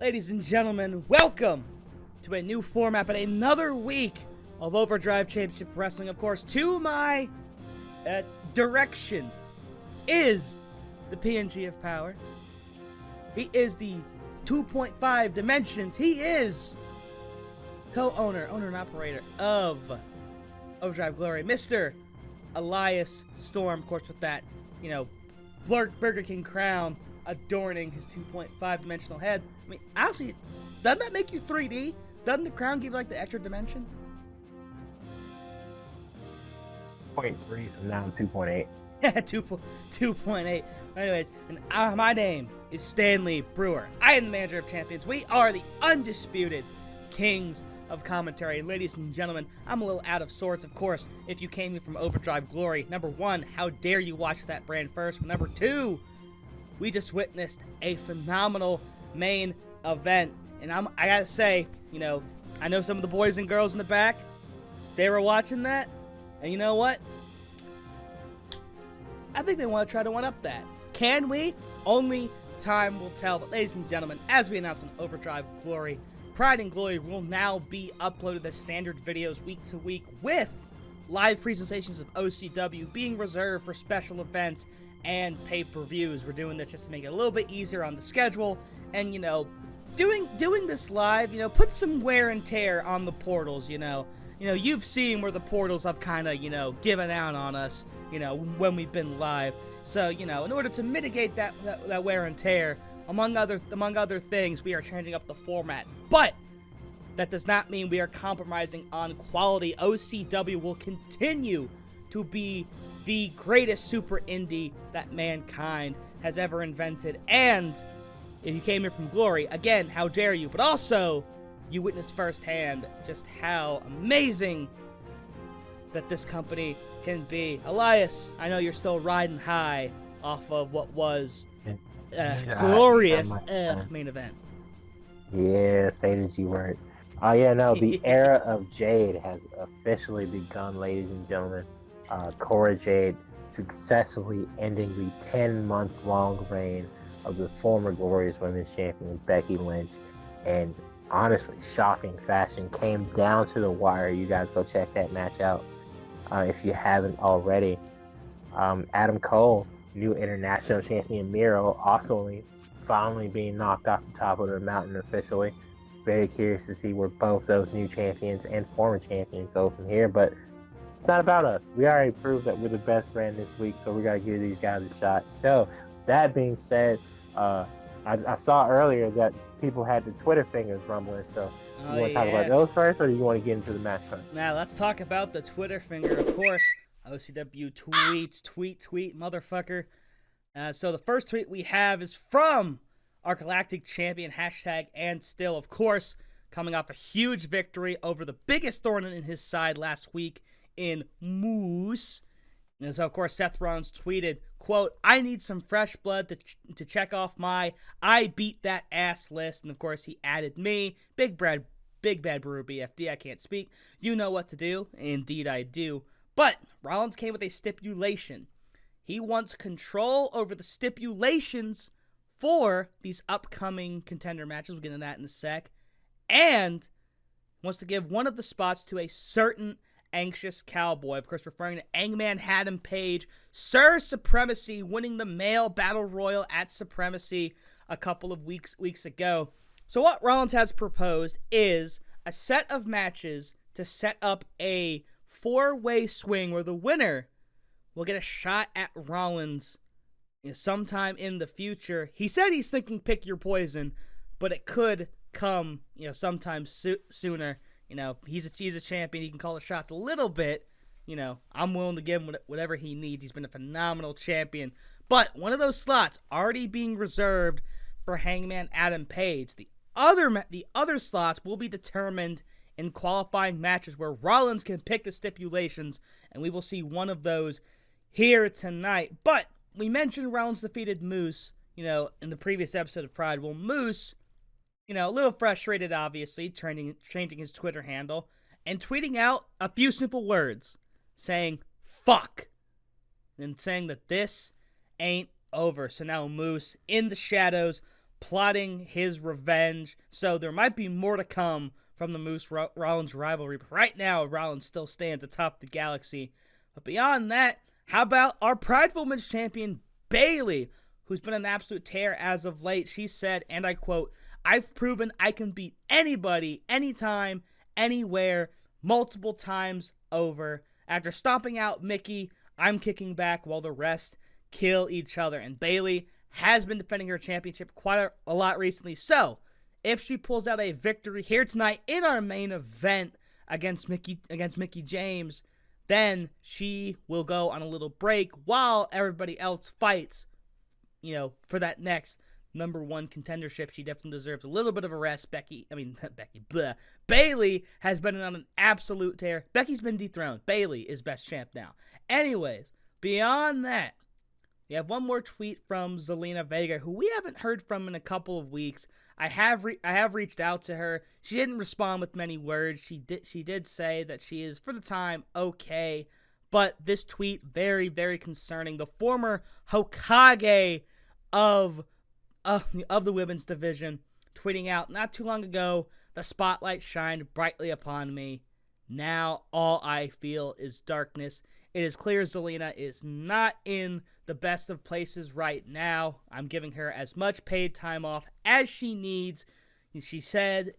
Ladies and gentlemen, welcome to a new format, but another week of Overdrive Championship Wrestling. Of course, to my direction is the PNG of Power. He is the 2.5 Dimensions. He is owner and operator of Overdrive Glory, Mr. Elias Storm, of course, with that, Burger King crown adorning his 2.5 dimensional head. I mean, honestly, doesn't that make you 3D? Doesn't the crown give you like the extra dimension? 0.3, so now I'm 2.8. Yeah, 2.8. Anyways, and my name is Stanley Brewer. I am the manager of champions. We are the undisputed kings of commentary. Ladies and gentlemen, I'm a little out of sorts, of course, if you came in from Overdrive Glory. Number one, how dare you watch that brand first? But number two, we just witnessed a phenomenal main event. And I gotta say, I know some of the boys and girls in the back, they were watching that. And you know what? I think they want to try to one-up that. Can we? Only time will tell. But ladies and gentlemen, as we announced on Overdrive Glory, Pride and Glory will now be uploaded as standard videos week to week, with live presentations of OCW being reserved for special events and pay-per-views. We're doing this just to make it a little bit easier on the schedule, and doing this live, put some wear and tear on the portals. You've seen where the portals have kind of given out on us, when we've been live. So in order to mitigate that wear and tear, among other things, we are changing up the format. But that does not mean we are compromising on quality. OCW will continue to be the greatest super indie that mankind has ever invented. And if you came here from Glory, again, how dare you? But also, you witnessed firsthand just how amazing that this company can be. Elias, I know you're still riding high off of what was glorious main event. Yeah, say that you weren't. Oh yeah, no, the era of Jade has officially begun, ladies and gentlemen. Cora Jade successfully ending the 10-month-long reign of the former Glorious Women's Champion, Becky Lynch. And honestly, shocking fashion, came down to the wire. You guys go check that match out if you haven't already. Adam Cole, new international champion Miro, also finally being knocked off the top of the mountain officially. Very curious to see where both those new champions and former champions go from here, but it's not about us. We already proved that we're the best brand this week, so we got to give these guys a shot. So, that being said, I saw earlier that people had the Twitter fingers rumbling, so you want to talk about those first, or do you want to get into the match first? Now, let's talk about the Twitter finger, of course. OCW tweet, motherfucker. So the first tweet we have is from our Galactic Champion, hashtag and still, of course, coming off a huge victory over the biggest thorn in his side last week in Moose. And so, of course, Seth Rollins tweeted, quote, "I need some fresh blood to check off my I beat that ass list." And, of course, he added me, Big Bad Brewer BFD, I can't speak. You know what to do. Indeed, I do. But Rollins came with a stipulation. He wants control over the stipulations for these upcoming contender matches. We'll get into that in a sec. And wants to give one of the spots to a certain anxious cowboy. Of course, referring to Hangman Adam Page, Sir Supremacy, winning the male battle royal at Supremacy a couple of weeks ago. So what Rollins has proposed is a set of matches to set up a four-way swing where the winner will get a shot at Rollins sometime in the future. He said he's thinking pick your poison, but it could come sometime sooner. He's a champion. He can call the shots a little bit. I'm willing to give him whatever he needs. He's been a phenomenal champion. But one of those slots already being reserved for Hangman Adam Page. The other slots will be determined in qualifying matches where Rollins can pick the stipulations, and we will see one of those here tonight. But we mentioned Rollins defeated Moose, in the previous episode of Pride. Well, Moose, a little frustrated, obviously, changing his Twitter handle and tweeting out a few simple words, saying, fuck, and saying that this ain't over. So now Moose in the shadows, plotting his revenge. So there might be more to come from the Moose Rollins rivalry. But right now, Rollins still stands atop the galaxy. But beyond that, how about our Prideful Women's Champion, Bayley, who's been an absolute tear as of late? She said, and I quote, "I've proven I can beat anybody, anytime, anywhere, multiple times over. After stomping out Mickie, I'm kicking back while the rest kill each other." And Bayley has been defending her championship quite a lot recently. So, if she pulls out a victory here tonight in our main event against Mickie James, then she will go on a little break while everybody else fights, for that next #1 contendership. She definitely deserves a little bit of a rest. Bayley has been on an absolute tear. Becky's been dethroned. Bayley is best champ now. Anyways, beyond that, we have one more tweet from Zelina Vega, who we haven't heard from in a couple of weeks. I have reached out to her. She didn't respond with many words. She did say that she is, for the time, okay. But this tweet, very, very concerning. The former Hokage of the women's division, tweeting out, "Not too long ago, the spotlight shined brightly upon me. Now all I feel is darkness. It is clear Zelina is not in the best of places right now. I'm giving her as much paid time off as she needs." She said,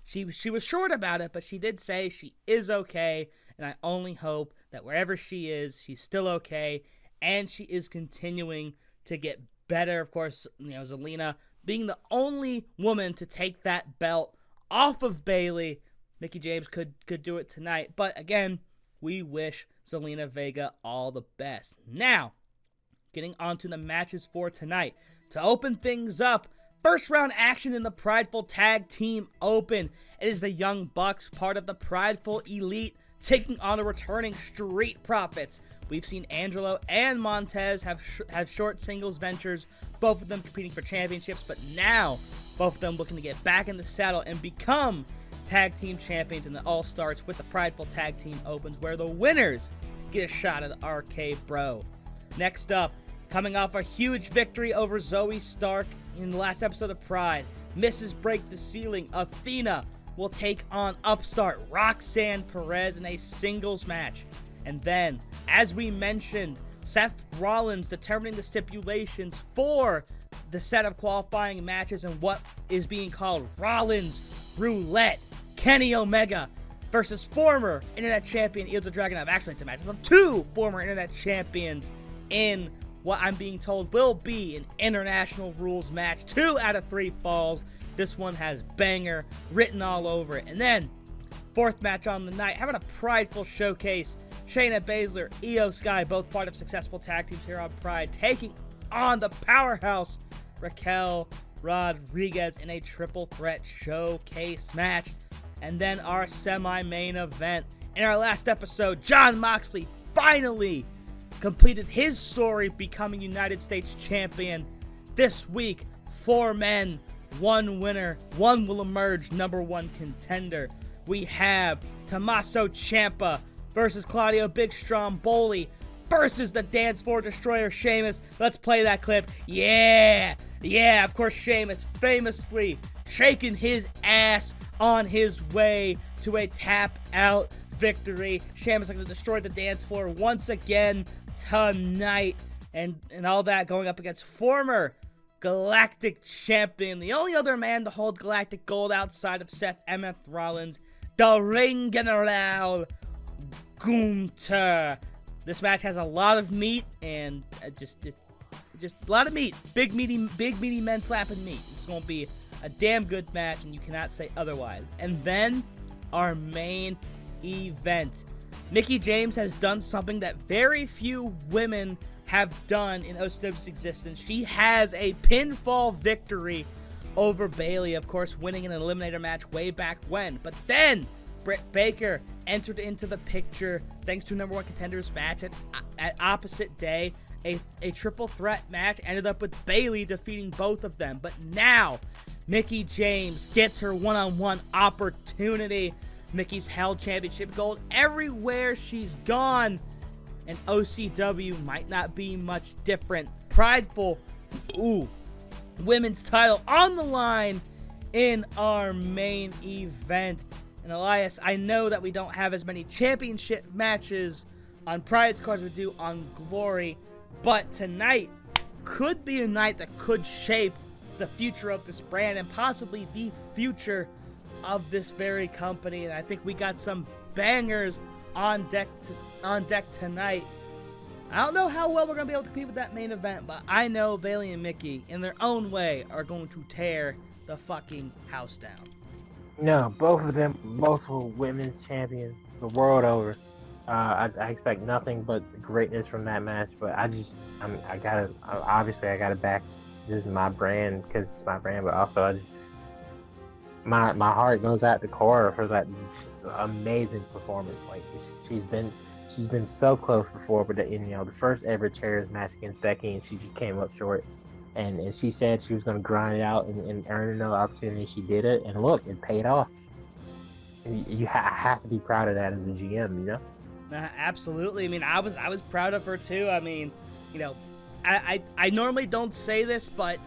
she was short about it, but she did say she is okay, and I only hope that wherever she is, she's still okay, and she is continuing to get better. Of course, Zelina being the only woman to take that belt off of Bayley. Mickie James could do it tonight, but again, we wish Zelina Vega all the best. Now, getting on to the matches for tonight. To open things up, first round action in the Prideful Tag Team Open. It is the Young Bucks, part of the Prideful Elite, taking on the returning Street Profits. We've seen Angelo and Montez have short singles ventures, both of them competing for championships, but now both of them looking to get back in the saddle and become tag team champions, and it all starts with the Prideful Tag Team Opens, where the winners get a shot at the RK Bro. Next up, coming off a huge victory over Zoe Stark in the last episode of Pride, Mrs. Break the Ceiling, Athena, will take on upstart Roxanne Perez in a singles match. And then, as we mentioned, Seth Rollins determining the stipulations for the set of qualifying matches and what is being called Rollins Roulette. Kenny Omega versus former Internet Champion Ilja Dragunov. Actually, it's a match of two former Internet Champions in what I'm being told will be an international rules match. 2 out of 3 falls. This one has banger written all over it. And then, fourth match on the night, having a prideful showcase. Shayna Baszler, Io Sky, both part of successful tag teams here on Pride, taking on the powerhouse Raquel Rodriguez in a triple threat showcase match. And then our semi-main event. In our last episode, Jon Moxley finally completed his story becoming United States Champion. This week, 4 men, 1 winner, 1 will emerge #1 contender. We have Tommaso Ciampa versus Claudio Big Stromboli versus the Dance Floor Destroyer Sheamus. Let's play that clip. Yeah, of course Sheamus famously shaking his ass on his way to a tap-out victory. Sheamus going to destroy the dance floor once again tonight. And all that going up against former Galactic Champion, the only other man to hold Galactic Gold outside of Seth "MF" Rollins, the Ring General Gunther. This match has a lot of meat and just a lot of meat. Big meaty men slapping meat. It's going to be a damn good match, and you cannot say otherwise. And then our main event. Mickie James has done something that very few women have done in OCW's existence. She has a pinfall victory over Bayley, of course, winning an eliminator match way back when. But then Britt Baker entered into the picture thanks to a #1 contenders match at opposite day. A triple threat match ended up with Bayley defeating both of them. But now Mickie James gets her one-on-one opportunity. Mickie's held championship gold everywhere she's gone, and OCW might not be much different. Prideful, women's title on the line in our main event. And Elias, I know that we don't have as many championship matches on Pride's card as we do on Glory, but tonight could be a night that could shape the future of this brand and possibly the future of this very company. And I think we got some bangers on deck tonight. I don't know how well we're going to be able to compete with that main event, but I know Bayley and Mickey, in their own way, are going to tear the fucking house down. No, both of them, multiple women's champions the world over. I expect nothing but greatness from that match, but I gotta back just my brand because it's my brand, but also my heart goes out to Cora for that amazing performance. Like she's been so close before, but the first ever chairs match against Becky, and she just came up short. And she said she was going to grind it out and earn another opportunity. She did it, and look, it paid off. You have to be proud of that as a GM, you know? Absolutely. I mean, I was proud of her too. I mean, you know, I normally don't say this, but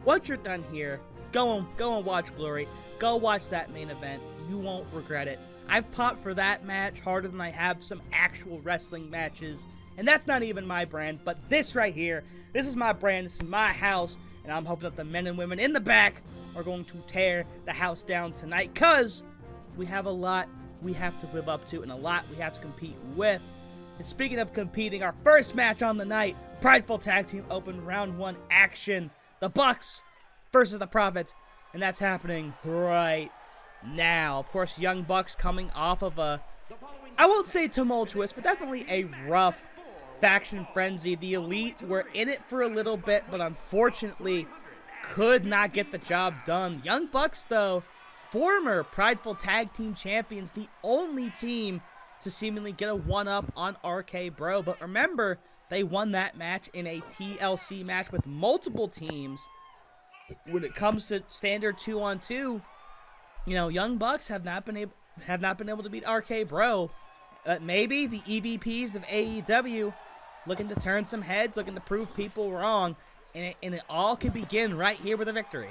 once you're done here, go and watch Glory. Go watch that main event. You won't regret it. I've popped for that match harder than I have some actual wrestling matches. And that's not even my brand, but this right here, this is my brand, this is my house, and I'm hoping that the men and women in the back are going to tear the house down tonight, because we have a lot we have to live up to and a lot we have to compete with. And speaking of competing, our first match on the night, Prideful Tag Team Open Round 1 action, the Bucks versus the Profits, and that's happening right now. Of course, Young Bucks coming off of I won't say tumultuous, but definitely a rough faction frenzy. The Elite were in it for a little bit, but unfortunately could not get the job done. Young Bucks, though, former Prideful Tag Team champions, the only team to seemingly get a one-up on RK Bro. But remember, they won that match in a TLC match with multiple teams. When it comes to standard 2-on-2, you know, Young Bucks have not been able to beat RK Bro. Maybe the EVPs of AEW looking to turn some heads, looking to prove people wrong, and it all can begin right here with a victory.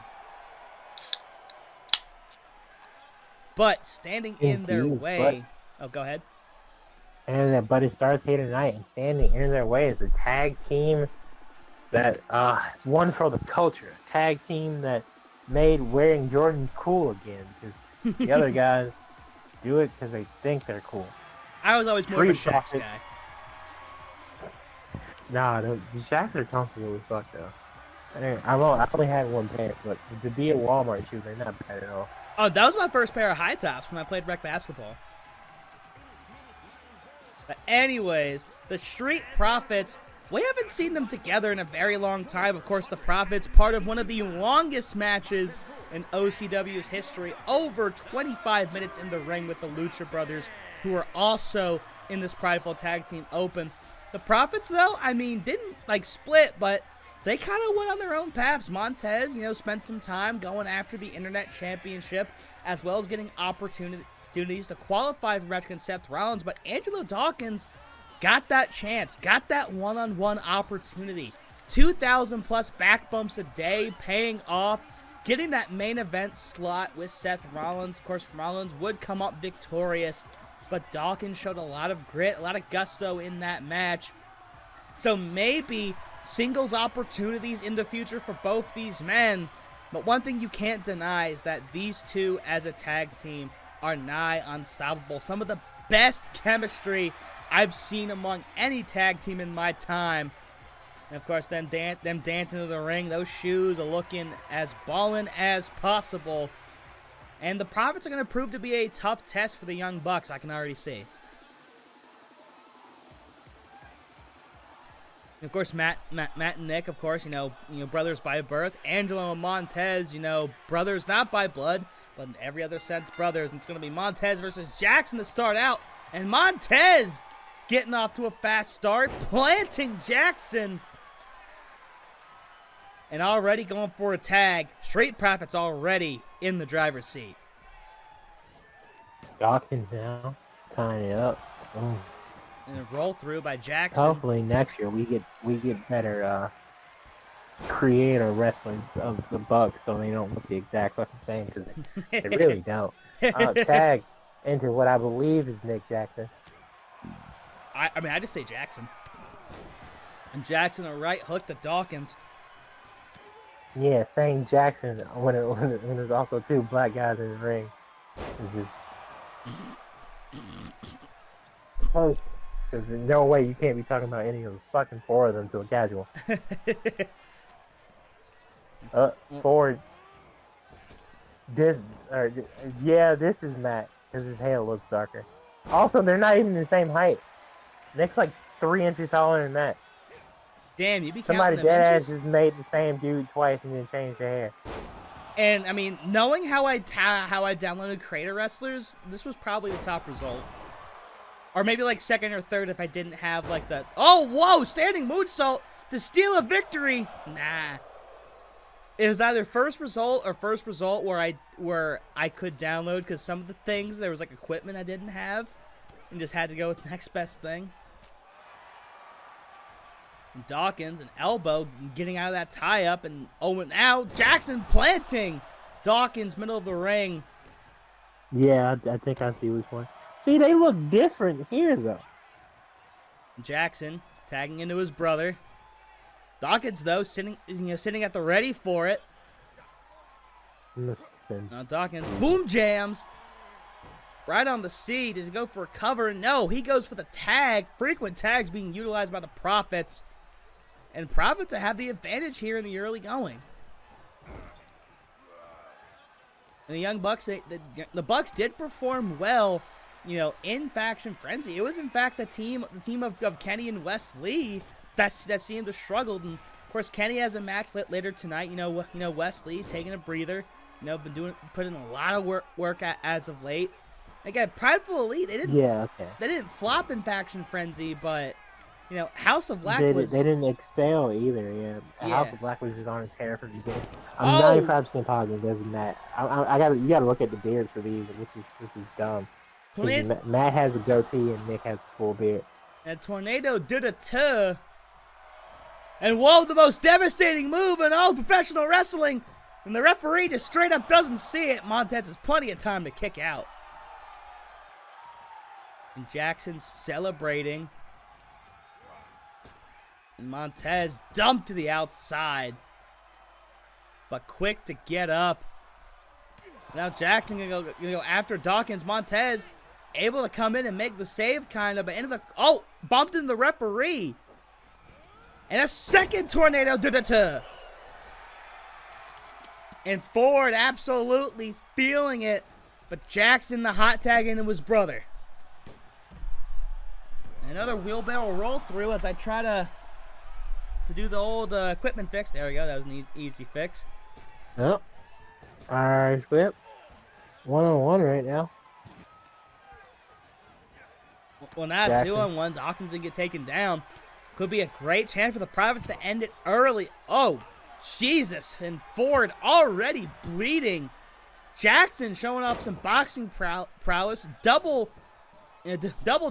But standing in their way... Oh, go ahead. But it starts here tonight, and standing in their way is a tag team that is one for the culture. A tag team that made wearing Jordans cool again, because the other guys do it because they think they're cool. I was always more of a Shaq's guy. Nah, the Shaqs are comfortable as fuck, though. I only had one pair, but to be at Walmart shoes, they're not bad at all. Oh, that was my first pair of high tops when I played rec basketball. But anyways, the Street Profits, we haven't seen them together in a very long time. Of course, the Profits, part of one of the longest matches in OCW's history, over 25 minutes in the ring with the Lucha Brothers, who are also in this Prideful Tag Team Open. The Profits, though, I mean, didn't, split, but they kind of went on their own paths. Montez, spent some time going after the Internet Championship, as well as getting opportunities to qualify for match against Seth Rollins, but Angelo Dawkins got that chance, got that one-on-one opportunity. 2,000-plus back bumps a day, paying off, getting that main event slot with Seth Rollins. Of course, Rollins would come up victorious, but Dawkins showed a lot of grit, a lot of gusto in that match. So maybe singles opportunities in the future for both these men. But one thing you can't deny is that these two as a tag team are nigh unstoppable. Some of the best chemistry I've seen among any tag team in my time. And of course, them dancing to the ring, those shoes are looking as ballin' as possible. And the Profits are going to prove to be a tough test for the Young Bucks, I can already see. And of course, Matt and Nick, of course, brothers by birth. Angelo and Montez, brothers not by blood, but in every other sense, brothers. And it's going to be Montez versus Jackson to start out. And Montez getting off to a fast start, planting Jackson. And already going for a tag. Street Profits already in the driver's seat. Dawkins now tying it up. Oh. And a roll through by Jackson. Hopefully next year we get better create a wrestling of the Bucks so they don't look the exact fucking same, because they really don't. Tag into what I believe is Nick Jackson. I mean, I just say Jackson. And Jackson a right hook to Dawkins. Yeah, saying Jackson when there's also two black guys in the ring is just close. Because there's no way you can't be talking about any of the fucking four of them to a casual. Ford. This is Matt because his hair looks darker. Also, they're not even the same height. Nick's like 3 inches taller than Matt. Damn, you be Somebody counting them dead inches? ass just made the same dude twice and then changed their hair. And I mean, knowing how I downloaded Creator Wrestlers, this was probably the top result. Or maybe like second or third if I didn't have like the standing moonsault to steal a victory. Nah. It was either first result where I could download, because some of the things there was like equipment I didn't have and just had to go with next best thing. And Dawkins, an elbow, getting out of that tie-up, and now Jackson planting Dawkins middle of the ring. Yeah, I think I see which one. See, they look different here, though. Jackson tagging into his brother. Dawkins, though, sitting at the ready for it. Listen. Now Dawkins, boom jams. Right on the seat. Does he go for a cover? No, he goes for the tag. Frequent tags being utilized by the Profits. And Profits have the advantage here in the early going. And the Young Bucks, the Bucks did perform well, in Faction Frenzy. It was, in fact, the team of Kenny and Wesley that seemed to struggle. And of course, Kenny has a match later tonight. Wesley taking a breather. Been putting a lot of work as of late. Again, Prideful Elite, they didn't flop in Faction Frenzy, but House of Black they didn't excel either. Yeah, House of Black was just on a tear from the beginning. I'm 95% positive doesn't Matt. You gotta look at the beards for these, which is dumb. Matt has a goatee and Nick has a full beard. And Tornado did a tuh. And whoa, the most devastating move in all professional wrestling. And the referee just straight up doesn't see it. Montez has plenty of time to kick out. And Jackson celebrating. And Montez dumped to the outside. But quick to get up. Now Jackson gonna go after Dawkins. Montez able to come in and make the save, kind of, but bumped in the referee. And a second tornado da-da-da. And Ford absolutely feeling it, but Jackson the hot tag into his brother. Another wheelbarrow roll through as I try to do the old equipment fix. There we go. That was an easy fix. Yep. Irish whip. 1-on-1 right now. Well, now Jackson. 2-on-1. Dawkins didn't get taken down. Could be a great chance for the Privates to end it early. Oh, Jesus. And Ford already bleeding. Jackson showing off some boxing prowess. Double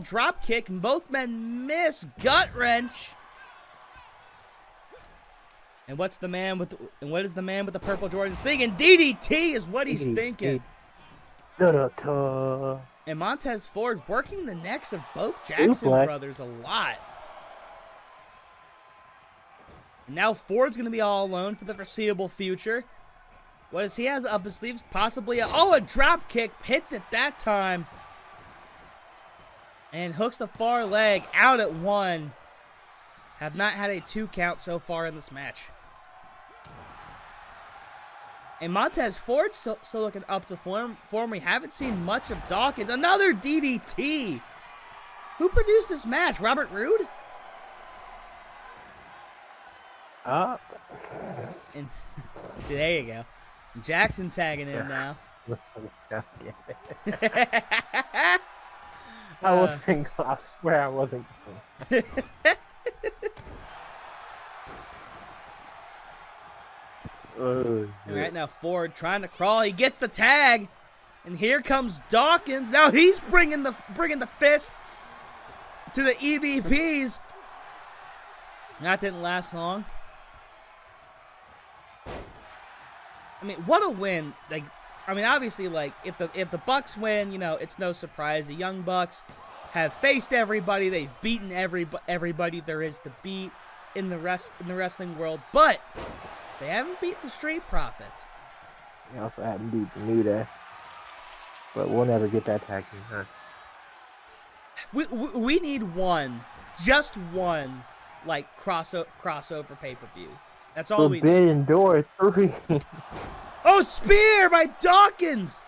drop kick, and both men miss. Gut wrench. And what is the man with the purple Jordans thinking? DDT is what he's thinking. And Montez Ford working the necks of both Jackson brothers a lot. And now Ford's going to be all alone for the foreseeable future. What does he have up his sleeves? Possibly a drop kick. Hits it that time. And hooks the far leg out at 1. Have not had a 2 count so far in this match. And Montez Ford still looking up to form. We haven't seen much of Dawkins. Another DDT. Who produced this match? Robert Roode? And there you go. Jackson tagging in now. I swear I wasn't. All right, now Ford trying to crawl. He gets the tag, and here comes Dawkins. Now he's bringing the fist to the EVPs. That didn't last long. I mean, what a win! Like, I mean, obviously, like if the Bucks win, you know, it's no surprise. The Young Bucks have faced everybody. They've beaten everybody there is to beat in the wrestling world, but they haven't beat the Street Profits. They also haven't beat the New Day. But we'll never get that tag team done. We need one, just one, like crossover pay-per-view. That's all we need. Forbidden Door 3. Oh, spear by Dawkins!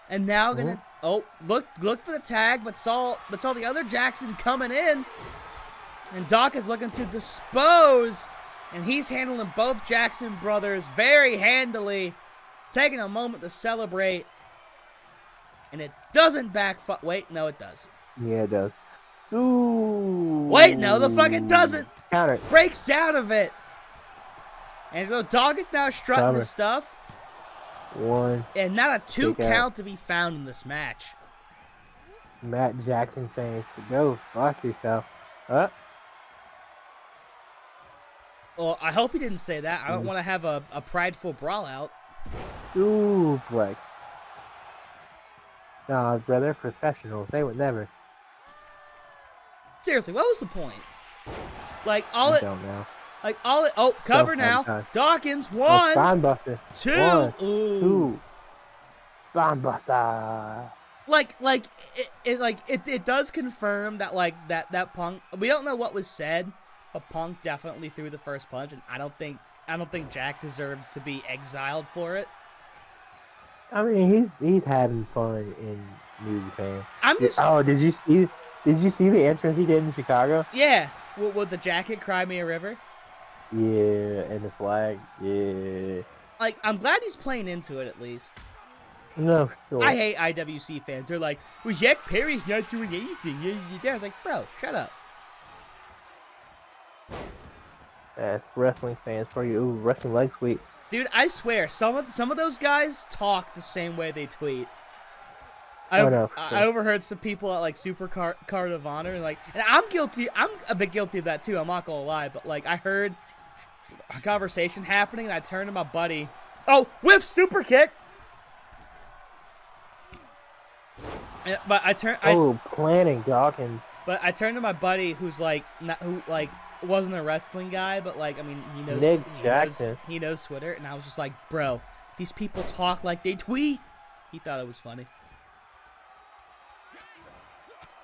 And now gonna look for the tag, but saw the other Jackson coming in, and Dawkins looking to dispose, and he's handling both Jackson brothers very handily, taking a moment to celebrate, and it doesn't backfire. Wait, no, it does. Yeah, it does. Ooh. Wait, no, the fuck it doesn't. Counter. Breaks out of it. And so Dawkins now strutting his stuff. One. And not a 2 count to be found in this match. Matt Jackson saying, "Go fuck yourself." Huh? Well, I hope he didn't say that. I don't want to have a prideful brawl out. Ooh, Flex. Nah, brother, professionals. They would never. Seriously, what was the point? Like I don't know. Oh, cover now. Dawkins, 1, Spinebuster. 2. 1, Ooh. 2. Spinebuster. It does confirm that that Punk. We don't know what was said, but Punk definitely threw the first punch, and I don't think Jack deserves to be exiled for it. I mean, he's having fun in New Japan. Oh, did you see the entrance he did in Chicago? Yeah, with the jacket, Cry Me a River. Yeah, and the flag. Yeah. Like, I'm glad he's playing into it at least. No, sure. I hate IWC fans. They're like, well, Jack Perry's not doing anything. Yeah. I was like, bro, shut up. That's wrestling fans for you. Ooh, wrestling leg sweep. Dude, I swear, some of those guys talk the same way they tweet. I overheard some people at like Super Card of Honor and I'm guilty. I'm a bit guilty of that too. I'm not gonna lie, but like I heard a conversation happening and I turned to my buddy. Oh, whip super kick. But planning Dawkins. But I turned to my buddy who wasn't a wrestling guy, but like I mean he knows Twitter, and I was just like, bro, these people talk like they tweet. He thought it was funny.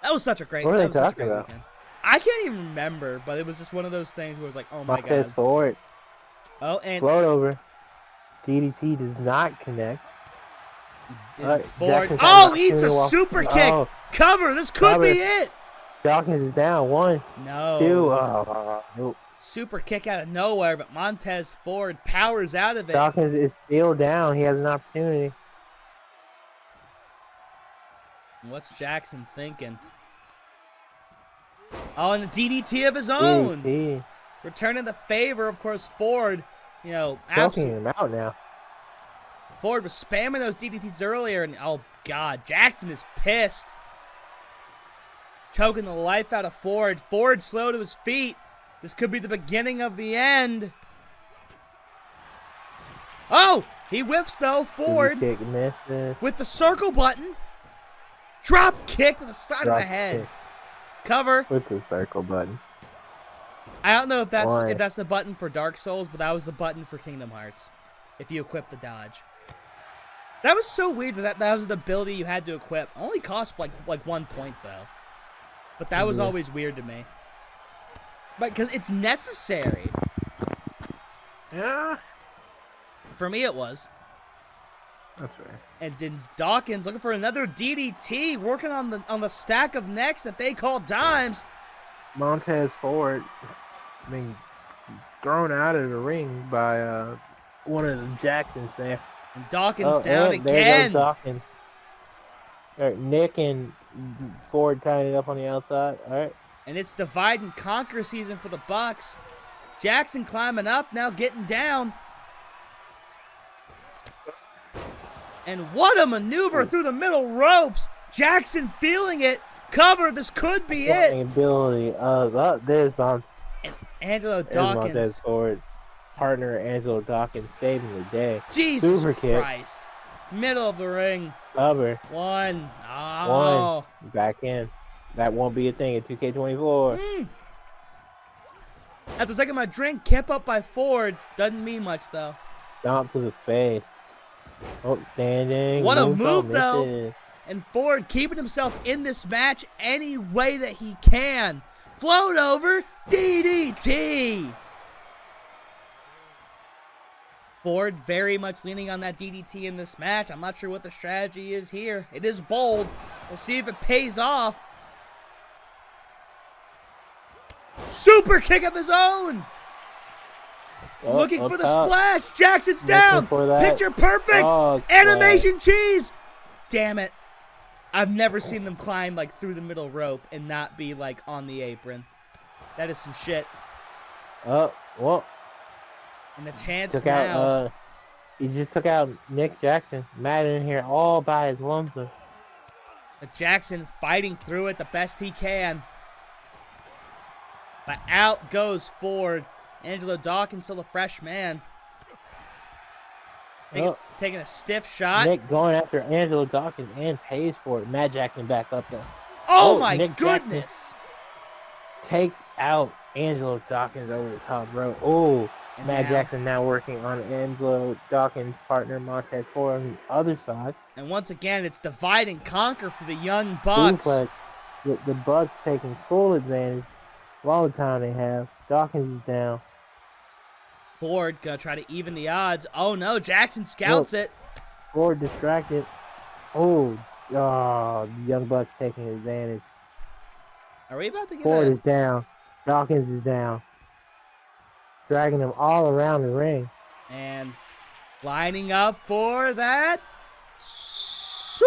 That was such a great. What are they talking about? Weekend. I can't even remember, but it was just one of those things where it was like, oh my god. Forward. Oh, and float over. DDT does not connect. Forward. Oh, eats a super kick. Oh. Cover. This could be it. Dawkins is down. 1. No. 2. Nope. Super kick out of nowhere, but Montez Ford powers out of it. Dawkins is still down. He has an opportunity. What's Jackson thinking? Oh, and the DDT of his own. DDT. Returning the favor, of course, Ford, choking him out now. Ford was spamming those DDTs earlier, and oh, God, Jackson is pissed. Choking the life out of Ford. Ford slow to his feet. This could be the beginning of the end. Oh, he whips, though, Ford, with the circle button. Drop kick to the side of the head. Kick. Cover. With the circle button. I don't know if that's the button for Dark Souls, but that was the button for Kingdom Hearts. If you equip the dodge. That was so weird that was an ability you had to equip. Only cost like 1 point though. But that was always weird to me. But because it's necessary. Yeah. For me it was. That's right. And then Dawkins looking for another DDT, working on the stack of necks that they call dimes. Montez Ford being thrown out of the ring by one of the Jacksons there. And Dawkins down again. There goes Dawkins. All right, Nick and Ford tying it up on the outside. All right. And it's divide and conquer season for the Bucks. Jackson climbing up, now getting down. And what a maneuver through the middle ropes. Jackson feeling it. Cover. This could be it. Ability. There's and Angelo Dawkins. partner Angelo Dawkins saving the day. Jesus Super kick. Christ. Middle of the ring. Cover. One. Oh. One. Back in. That won't be a thing in 2K24. After taking my drink, kept up by Ford. Doesn't mean much, though. Stomp to the face. Oh, standing. What a Moonsault move, though. misses. And Ford keeping himself in this match any way that he can. Float over. DDT. Ford very much leaning on that DDT in this match. I'm not sure what the strategy is here. It is bold. We'll see if it pays off. Super kick of his own. Looking for the splash. Jackson's down. Picture perfect. Oh, animation cheese. Damn it. I've never seen them climb like through the middle rope and not be like on the apron. That is some shit. Oh, well. And the chance Took now. out, he just took out Nick Jackson. Mad in here all by his lonesome. But Jackson fighting through it the best he can. But out goes Ford. Angelo Dawkins still a fresh man. Taking a stiff shot. Nick going after Angelo Dawkins and pays for it. Matt Jackson back up there. Oh my Nick goodness. Jackson takes out Angelo Dawkins over the top rope. Oh, Matt Jackson now working on Angelo Dawkins' partner Montez Ford on the other side. And once again, it's divide and conquer for the Young Bucks. The Bucks taking full advantage of all the time they have. Dawkins is down. Ford gonna try to even the odds. Oh no, Jackson scouts it. Ford distracted. Oh, the Young Bucks taking advantage. Are we about to get Ford is down. Dawkins is down. Dragging them all around the ring. And lining up for that super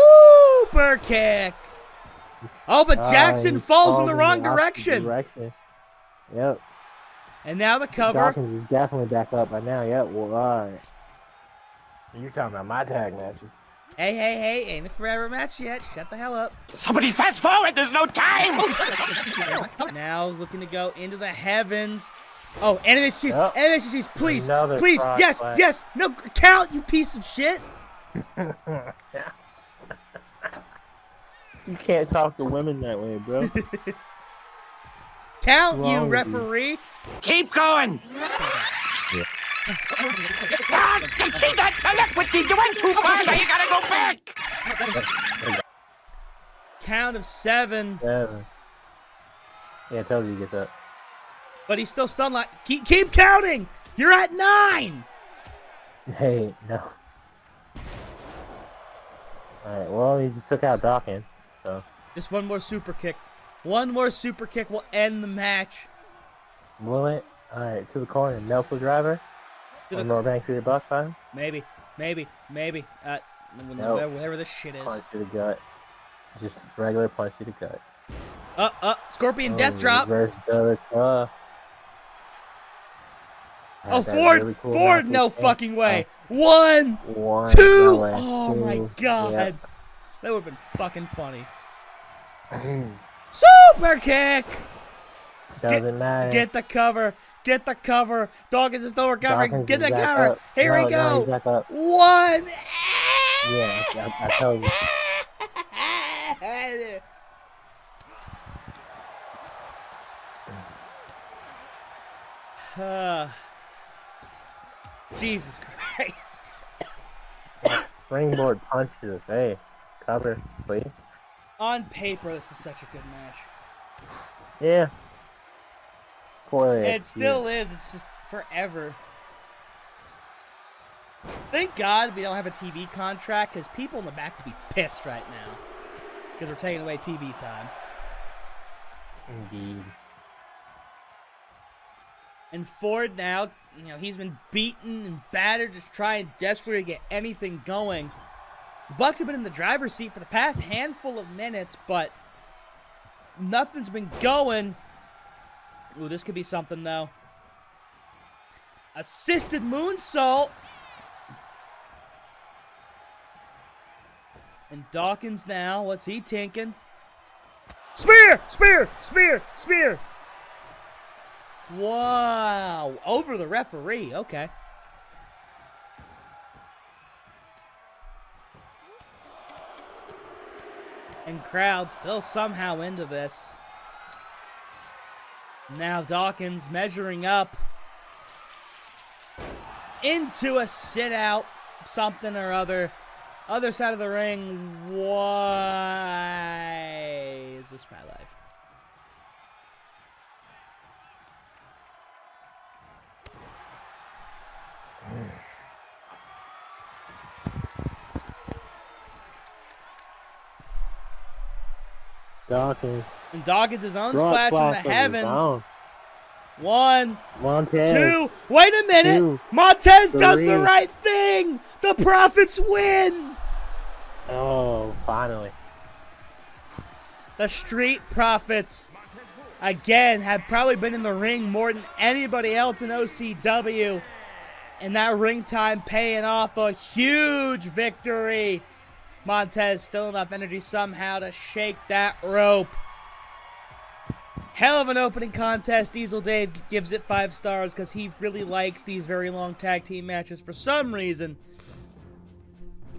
kick. Oh, but Jackson falls in the wrong direction. Yep. And now the cover. Dawkins is definitely back up by now. Yep. Well, all right. You're talking about my tag matches. Hey, ain't a forever match yet. Shut the hell up. Somebody fast forward, there's no time! Now looking to go into the heavens. Oh, animation cheese, Yep. animation cheese, please, Another please, frog yes, splash. yes, no, count, you piece of shit. You can't talk to women that way, bro. Count, What's you wrong with you? referee. Keep going! Yeah. Ah, you see that? Now look, Whitney, you went too far, now you gotta go back! Count of 7. 7. Yeah, I told you to get that. But he's still stunned like, keep counting. You're at 9. Hey, no. Alright, well, he just took out Dawkins, so. Just one more super kick. One more super kick will end the match. Will it? Alright, to the corner. Nelson Driver. One more bang for your buck, fine. Maybe. Nope. Whatever this shit is. Punch to the gut. Just regular punch to the gut. Scorpion death drop. Reverse double claw. Oh, That Ford! really cool Ford! match No at the fucking way! end. 1, 1, 2! no way. Oh my 2. god! Yep. That would have been fucking funny. Super kick! Doesn't matter. Get the cover! Get the cover! Dawkins is still recovering! Dawkins Get is the back cover! up. Here No, we no, go! he's back up. 1! Yeah, I told you. Jesus Christ. Springboard punch to the face. Cover, please. On paper, this is such a good match. Yeah. Poorly It still is. It's just forever. Thank God we don't have a TV contract, because people in the back would be pissed right now. Because we're taking away TV time. Indeed. And Ford now, he's been beaten and battered, just trying desperately to get anything going. The Bucks have been in the driver's seat for the past handful of minutes, but nothing's been going. Ooh, this could be something, though. Assisted moonsault. And Dawkins now, what's he tinking? Spear! Spear! Spear! Spear! Wow. Over the referee. Okay. And crowd still somehow into this. Now Dawkins measuring up into a sit out, something or other. Other side of the ring. Why is this my life? Dawkins. And Dawkins his own Front splash from the splash of his heavens. own. 1, Montez. 2. Wait a minute. 2, Montez does the 3. right thing. The Profits win. Oh, finally. The Street Profits, again, have probably been in the ring more than anybody else in OCW. And that ring time paying off a huge victory. Montez still enough energy somehow to shake that rope. Hell of an opening contest. Diesel Dave gives it 5 stars because he really likes these very long tag team matches for some reason.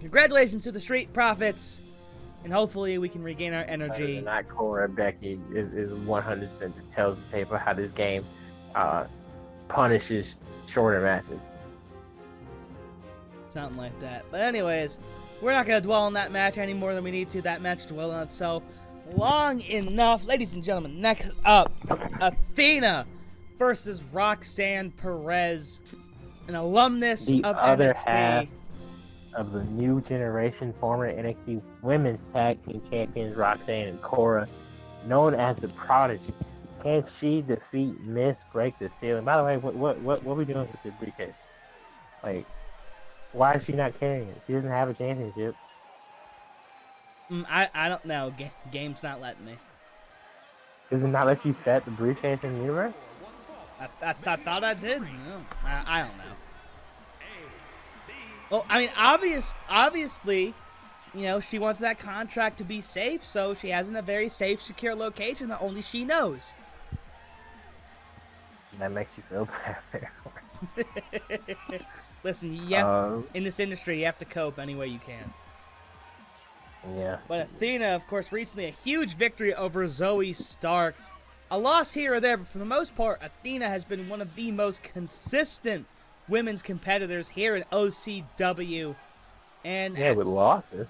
Congratulations to the Street Profits. And hopefully we can regain our energy. Not Cora Becky is 100% just tells the tape of how this game punishes shorter matches. Something like that. But anyways, we're not going to dwell on that match any more than we need to. That match dwelled on itself long enough. Ladies and gentlemen, next up, Athena versus Roxanne Perez, an alumnus The of other NXT. half of the new generation former NXT Women's Tag Team Champions Roxanne and Cora, known as the Prodigy. Can she defeat Miss Break the Ceiling? By the way, what are we doing with this briefcase? Like, why is she not carrying it? She doesn't have a championship. I don't know. Game's not letting me. Does it not let you set the briefcase in the universe? I thought I did. No, I don't know. Well, I mean, obviously, you know, she wants that contract to be safe, so she has it in a very safe, secure location that only she knows. That makes you feel better. Listen, in this industry, you have to cope any way you can. Yeah. But Athena, of course, recently a huge victory over Zoe Stark. A loss here or there, but for the most part, Athena has been one of the most consistent women's competitors here in OCW. And yeah, with losses.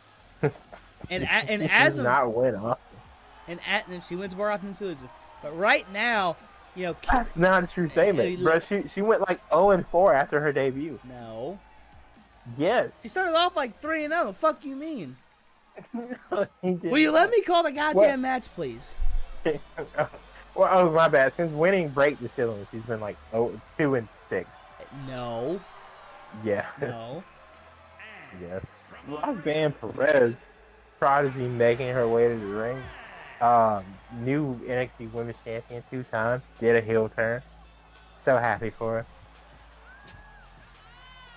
and She as does of not win often. and she wins more often than she loses. But right now, you know, That's not a true statement, bro. She went like 0-4 after her debut. No. Yes. She started off like 3-0. The fuck you mean? No, he didn't. Will you let me call the goddamn match, please? Well, oh, my bad. Since winning Break the Ceiling, she's been like 2-6. No. Yeah. No. Yes. Roxanne Perez, Prodigy, making her way to the ring. New NXT Women's Champion 2 times. Did a heel turn. So happy for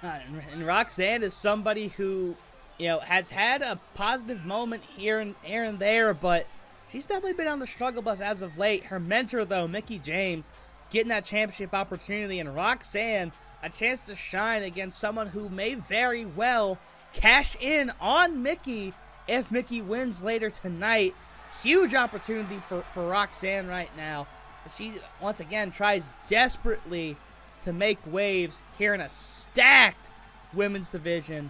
her. And Roxanne is somebody who, you know, has had a positive moment here and there, but she's definitely been on the struggle bus as of late. Her mentor, though, Mickey James, getting that championship opportunity, and Roxanne a chance to shine against someone who may very well cash in on Mickey if Mickey wins later tonight. Huge opportunity for Roxanne right now. She, once again, tries desperately to make waves here in a stacked women's division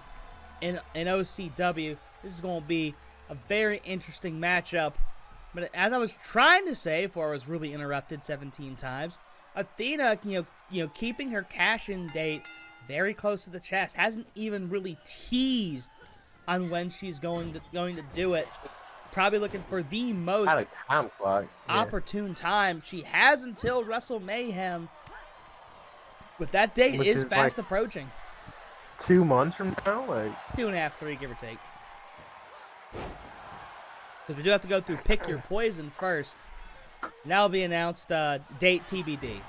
in OCW. This is going to be a very interesting matchup. But as I was trying to say before I was really interrupted 17 times, Athena, you know, keeping her cash-in date very close to the chest, hasn't even really teased on when she's going to do it. Probably looking for the most Out of time clock. Yeah. opportune time. She has until Wrestle Mayhem, but that date Which is is fast like approaching. 2 months from now, like 2.5, 3, give or take. Because we do have to go through Pick Your Poison first. And that'll be announced, date TBD.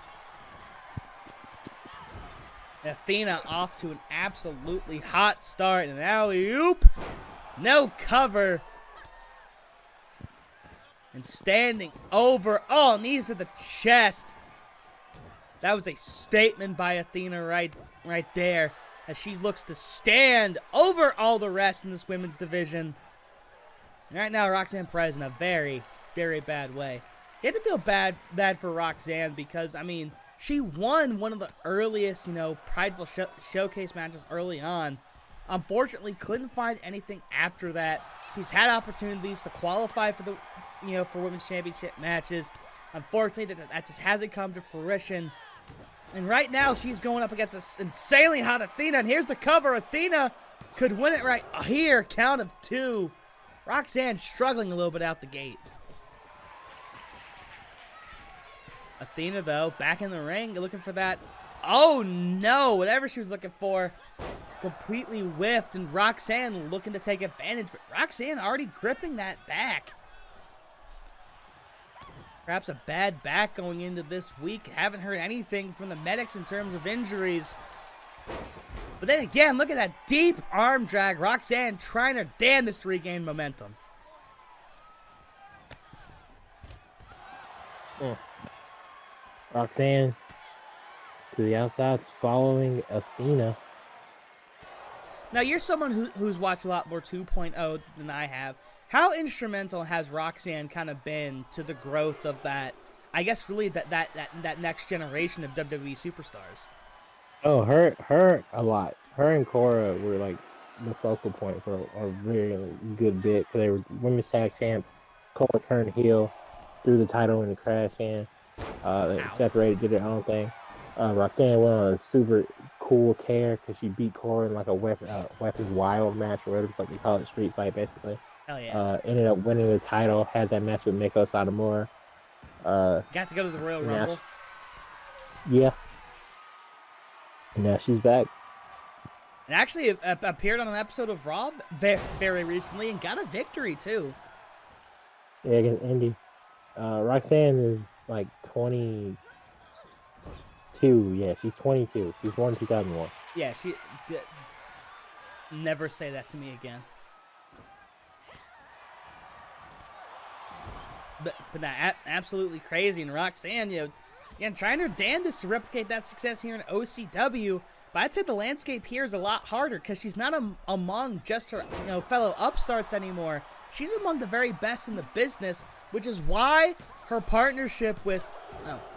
Athena off to an absolutely hot start. And an alley-oop. No cover. And standing over. Oh, knees to the chest. That was a statement by Athena right there, as she looks to stand over all the rest in this women's division. And right now, Roxanne Perez in a very, very bad way. You have to feel bad for Roxanne because, I mean, she won one of the earliest, Prideful Showcase matches early on. Unfortunately, couldn't find anything after that. She's had opportunities to qualify for the, for women's championship matches. Unfortunately, that just hasn't come to fruition. And right now, she's going up against this insanely hot Athena. And here's the cover. Athena could win it right here. Count of 2. Roxanne struggling a little bit out the gate. Athena, though, back in the ring, looking for that. Oh, no. Whatever she was looking for completely whiffed. And Roxanne looking to take advantage. But Roxanne already gripping that back. Perhaps a bad back going into this week. Haven't heard anything from the medics in terms of injuries. But then again, look at that deep arm drag. Roxanne trying her damnedest to regain momentum. Roxanne to the outside, following Athena. Now, you're someone who's watched a lot more 2.0 than I have. How instrumental has Roxanne kind of been to the growth of that, I guess, really that next generation of WWE superstars? Oh, her a lot. Her and Cora were like the focal point for a really good bit because they were women's tag champs. Cora turned heel, threw the title in the trash can. They separated, did their own thing. Roxanne went on a super cool tear because she beat Cora in like a Weapons Wild match or whatever, like they call it, street fight basically. Hell yeah. Ended up winning the title, had that match with Miko Satomura. Got to go to the Royal Rumble. Yeah. And now she's back. And actually appeared on an episode of Raw very recently and got a victory too. Yeah, against Indy. Roxanne is like 22. Yeah, she's 22. She's born in 2001. Yeah, never say that to me again. But absolutely crazy. And Roxanne, again, trying her damnedest to replicate that success here in OCW. But I'd say the landscape here is a lot harder because she's not among just her fellow upstarts anymore. She's among the very best in the business, which is why her partnership with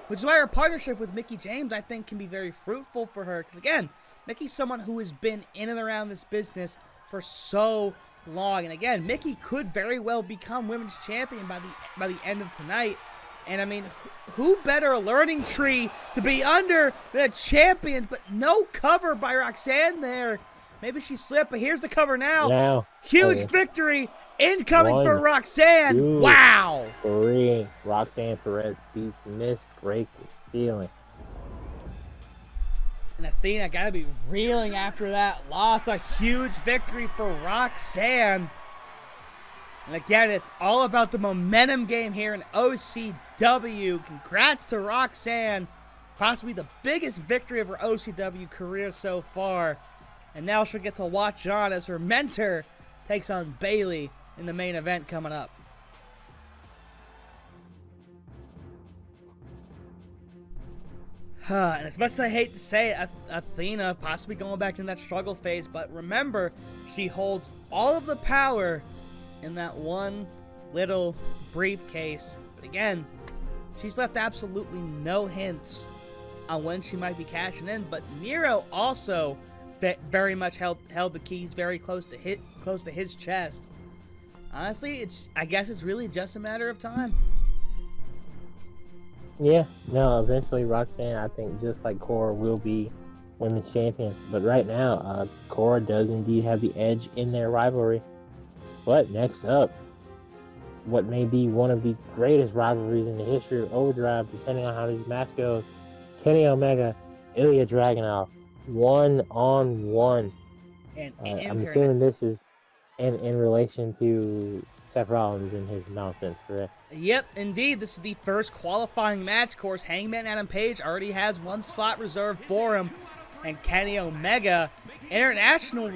Mickie James, I think, can be very fruitful for her. Because again, Mickie's someone who has been in and around this business for so long. And again, Mickie could very well become women's champion by the end of tonight. And I mean, who better a learning tree to be under than a champion? But no cover by Roxanne there. Maybe she slipped, but here's the cover now. Huge victory incoming for Roxanne. 2, wow. 3. Roxanne Perez beats Miss Break the Ceiling. And Athena got to be reeling after that loss. A huge victory for Roxanne. And again, it's all about the momentum game here in OCW. Congrats to Roxanne. Possibly the biggest victory of her OCW career so far. And now she'll get to watch on as her mentor takes on Bayley in the main event coming up. And as much as I hate to say it, Athena possibly going back in that struggle phase, but remember, she holds all of the power in that one little briefcase. But again, she's left absolutely no hints on when she might be cashing in. But Miro also very much held the keys very close to his chest. Honestly, I guess it's really just a matter of time. Yeah, no, eventually Roxanne, I think, just like Cora, will be women's champion. But right now, Cora does indeed have the edge in their rivalry. But next up, what may be one of the greatest rivalries in the history of Overdrive, depending on how these matches go. Kenny Omega, Ilya Dragunov, 1-on-1. And I'm assuming this is in relation to Seth Rollins and his nonsense, correct? Yep, indeed. This is the first qualifying match. Of course, Hangman Adam Page already has one slot reserved for him. And Kenny Omega, international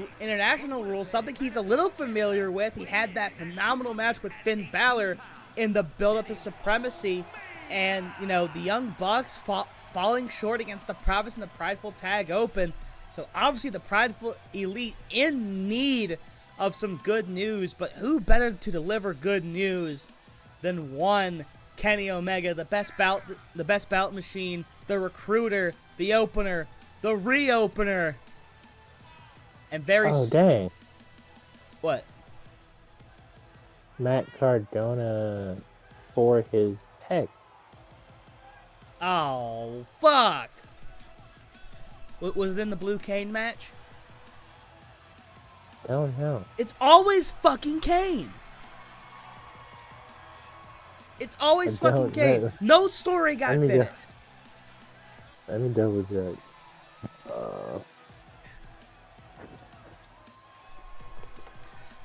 rules, something he's a little familiar with. He had that phenomenal match with Finn Balor in the build-up to Supremacy. And, the Young Bucks falling short against the Province in the Prideful Tag Open. So obviously the Prideful Elite in need of some good news, but who better to deliver good news than one Kenny Omega, the best bout machine, the recruiter, the opener, the reopener, and very. Oh dang! What? Matt Cardona for his pec. Oh fuck! Was it in the Blue Cane match? Don't know. It's always fucking Kane. It's always fucking Kane. No story got finished. Let me double check.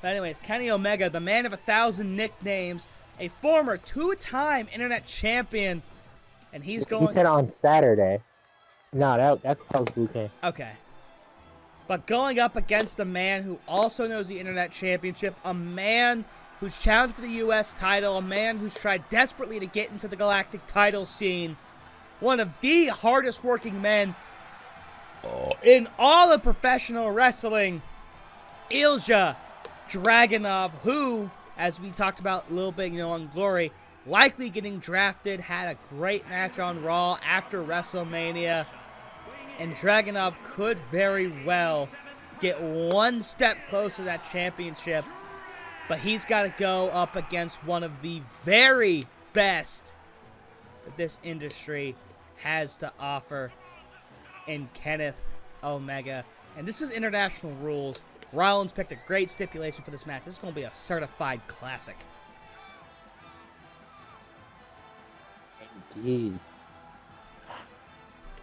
But anyways, Kenny Omega, the man of 1,000 nicknames, a former two-time internet champion, and he's going. He said on Saturday. No, that's post Blue Cane. Okay. But going up against the man who also knows the internet championship, a man who's challenged for the U.S. title, a man who's tried desperately to get into the galactic title scene, one of the hardest working men in all of professional wrestling, Ilja Dragunov, who, as we talked about a little bit, on Glory, likely getting drafted, had a great match on Raw after WrestleMania, and Dragunov could very well get one step closer to that championship, but he's got to go up against one of the very best that this industry has to offer in Kenneth Omega. And this is international rules. Rollins picked a great stipulation for this match. This is going to be a certified classic. Indeed.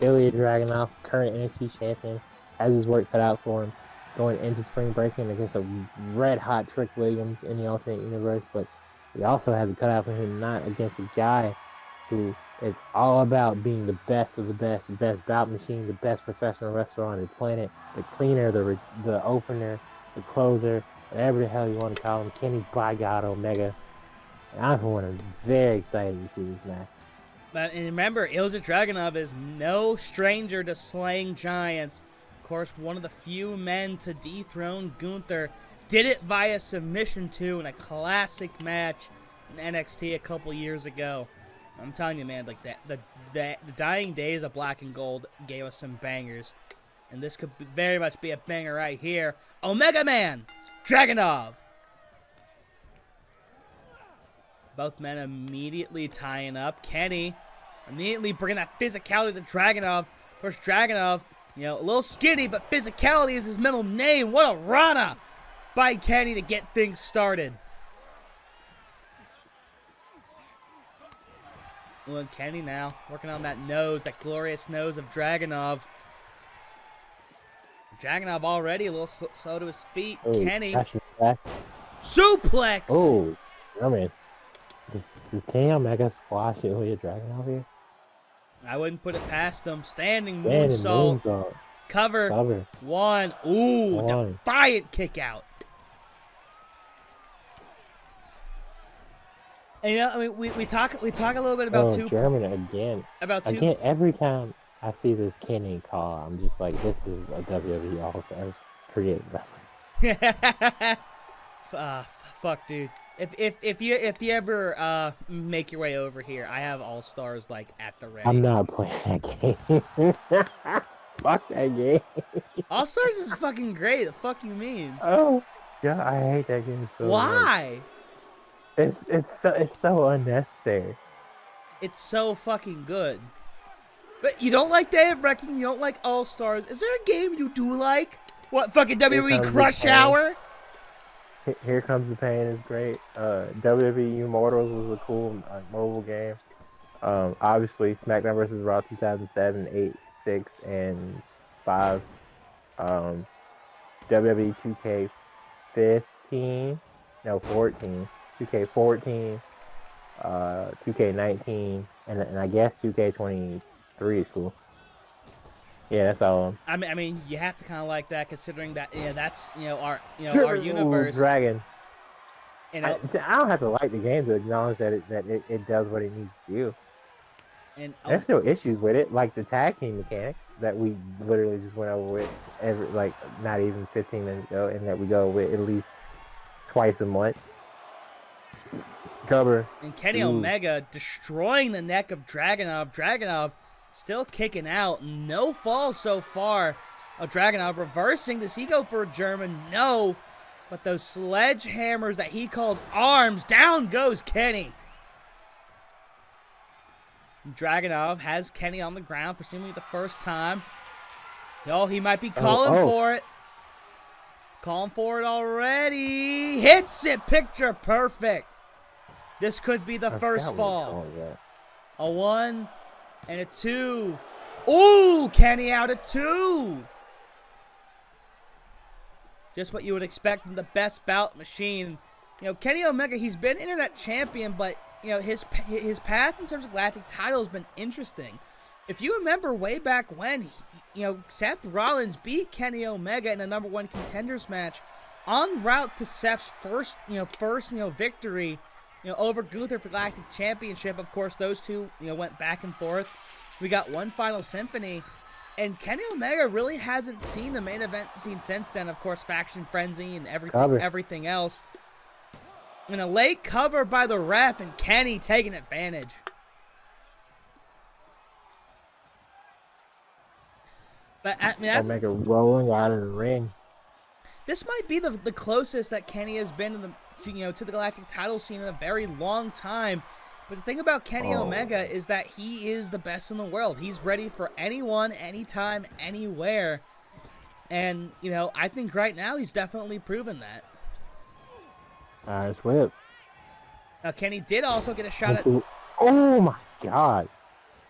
Ilya Dragunov, current NXT champion, has his work cut out for him going into spring breaking against a red-hot Trick Williams in the alternate universe, but he also has it cut out for him not against a guy who is all about being the best of the best bout machine, the best professional wrestler on the planet, the cleaner, the opener, the closer, whatever the hell you want to call him, Kenny by God Omega. And I'm for one very excited to see this match. And remember, Ilja Dragunov is no stranger to slaying giants. Of course, one of the few men to dethrone Gunther. Did it via submission too in a classic match in NXT a couple years ago. I'm telling you, man, like the dying days of Black and Gold gave us some bangers, and this could very much be a banger right here. Omega Man, Dragunov. Both men immediately tying up. Kenny immediately bringing that physicality to Dragunov. Of course, Dragunov, a little skinny, but physicality is his middle name. What a Rana by Kenny to get things started. Well, and Kenny now working on that nose, that glorious nose of Dragunov. Dragunov already a little slow to his feet. Oh, Kenny. Back. Suplex! Oh, I mean, does Kenny Omega squash Ilya Dragunov here? I wouldn't put it past him. Standing moonsault. Cover. One. Ooh, One. Defiant kick out. And we talk a little bit about German again. Again, every time I see this Kenny call, I'm just like, this is a WWE All-Stars creative wrestling. Fuck, dude. If you ever make your way over here, I have All Stars like at the ready. I'm not playing that game. Fuck that game. All Stars is fucking great. The fuck you mean? Oh, yeah, I hate that game so much. Why? It's so unnecessary. It's so fucking good. But you don't like Day of Reckoning? You don't like All Stars? Is there a game you do like? What, fucking WWE Crush Hour? Here Comes the Pain is great. WWE Immortals was a cool mobile game. Obviously, SmackDown vs. Raw 2007, 8, 6, and 5. WWE 2K15, no 14, 2K14, 2K19, and I guess 2K23 is cool. Yeah, that's all. I mean, you have to kind of like that, considering that that's our Sure. our universe. Ooh, Dragon. And I don't have to like the game to acknowledge that it does what it needs to do. And There's no issues with it, like the tag team mechanics that we literally just went over with not even 15 minutes ago, and that we go with at least twice a month. Cover. And Kenny Ooh. Omega destroying the neck of Dragunov. Dragunov still kicking out. No falls so far. Dragunov reversing. Does he go for a German? No. But those sledgehammers that he calls arms. Down goes Kenny. Dragunov has Kenny on the ground for seemingly the first time. Oh, he might be calling for it. Calling for it already. Hits it. Picture perfect. This could be the first fall. A 1 and a 2. Ooh, Kenny out at 2. Just what you would expect from the best bout machine. You know, Kenny Omega, he's been internet champion, but you know, his path in terms of Galactic title has been interesting. If you remember way back when, Seth Rollins beat Kenny Omega in a #1 contenders match en route to Seth's first victory, over Gunther for Galactic Championship. Of course, those two, went back and forth. We got one final symphony, and Kenny Omega really hasn't seen the main event scene since then. Of course, Faction Frenzy and everything else. And a late cover by the ref, and Kenny taking advantage. But I mean, Omega rolling out of the ring. This might be the closest that Kenny has been to the Galactic title scene in a very long time. But the thing about Kenny Omega is that he is the best in the world. He's ready for anyone, anytime, anywhere. And, I think right now he's definitely proven that. Nice whip. Now, Kenny did also get a shot at... Oh, my God.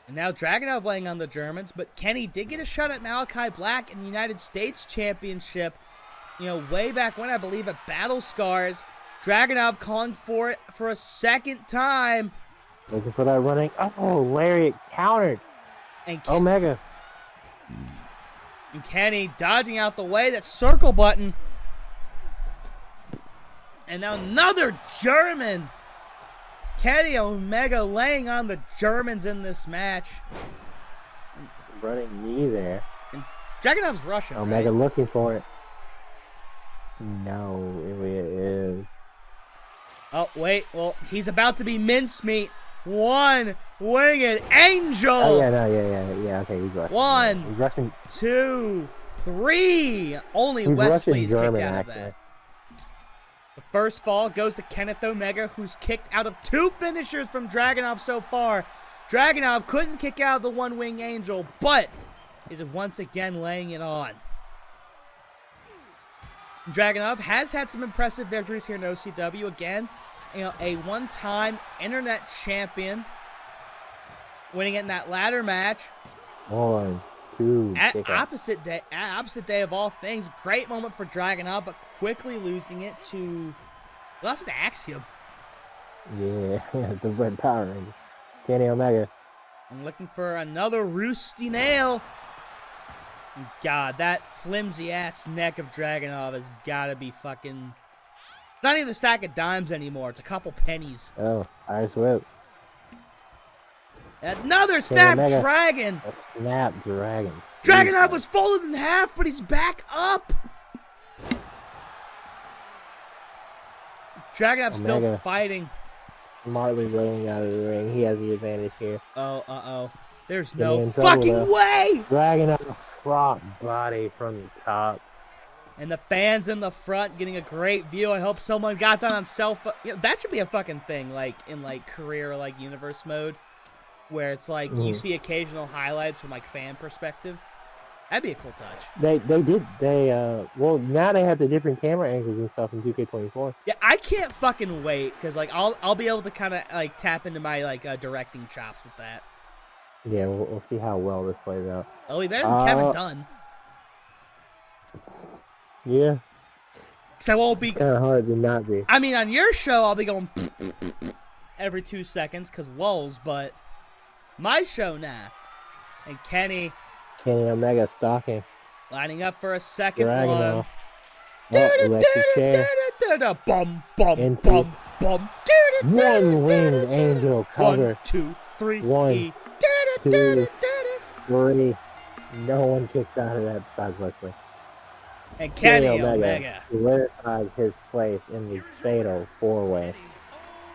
And now Dragunov laying on the Germans. But Kenny did get a shot at Malachi Black in the United States Championship. Way back when, I believe, at Battle Scars. Dragunov calling for it for a second time. Looking for that running. Oh, lariat countered. And Omega. And Kenny dodging out the way. That circle button. And now another German. Kenny Omega laying on the Germans in this match. Running knee there. And Dragunov's Russian, Omega right? looking for it. No, it is. Oh, wait. Well, he's about to be mincemeat. One winged angel. Oh, yeah, okay, he's Russian. One, he's Russian. 2, 3. Only He's Wesley's Russian kicked German, out of that. The first fall goes to Kenneth Omega, who's kicked out of 2 finishers from Dragunov so far. Dragunov couldn't kick out of the one-wing angel, but is once again laying it on. Dragunov has had some impressive victories here in OCW. Again, a one-time internet champion, winning it in that ladder match. 1, 2. At opposite day of all things. Great moment for Dragunov, but quickly losing it to... Well, that's the Axiom. Yeah, the Red Power Rangers. Kenny Omega. I'm looking for another roosty nail. God, that flimsy-ass neck of Dragunov has got to be fucking... It's not even a stack of dimes anymore. It's a couple pennies. Oh, Irish whip. Another Snap Dragon. A Snap Dragon. Dragunov was folded in half, but he's back up. Dragunov's still fighting. Smartly rolling out of the ring. He has the advantage here. Oh. There's no fucking way. Dragunov frost body from the top. And the fans in the front getting a great view. I hope someone got that on that should be a fucking thing, like in career universe mode, where it's you see occasional highlights from fan perspective. That'd be a cool touch. Well, now they have the different camera angles and stuff in 2K24. Yeah, I can't fucking wait because I'll be able to kind of tap into my directing chops with that. Yeah, we'll see how well this plays out. Oh, he better than Kevin Dunn. Yeah. Because I won't be... It's kind of hard to not be. I mean, on your show, I'll be going every 2 seconds because lulz, but my show, nah. And Kenny Omega stalking. lining up for a second Dragunov. one. Bum, bum, bum, bum. One winged angel cover. 1, 2, 3. 1, 2, 3. No one kicks out of that besides Wesley. And Kenny Omega. Solidifies his place in the fatal 4-way.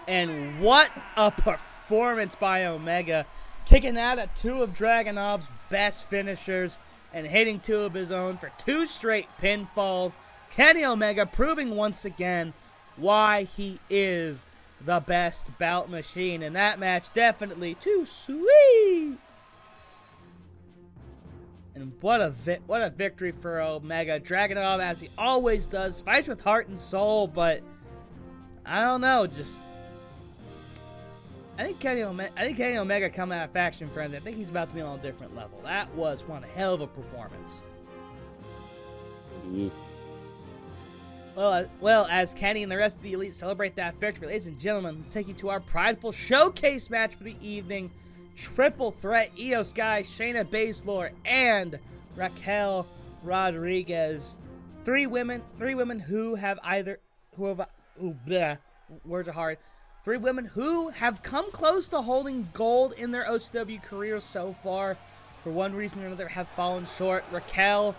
And what a performance by Omega. Kicking out at 2 of Dragunov's best finishers and hitting 2 of his own for 2 straight pinfalls. Kenny Omega proving once again why he is the best bout machine. And that match definitely too sweet. And what a victory for Omega. Dragunov, as he always does, fights with heart and soul, but I don't know, I think Kenny Omega coming out of Faction Friends, I think he's about to be on a different level. That was one hell of a performance. Yeah. Well, as Kenny and the rest of the Elite celebrate that victory, ladies and gentlemen, let's take you to our prideful showcase match for the evening. Triple threat: Io Sky, Shayna Baszler, and Raquel Rodriguez. Three women who have words are hard. 3 women who have come close to holding gold in their OCW careers so far. For one reason or another, have fallen short. Raquel,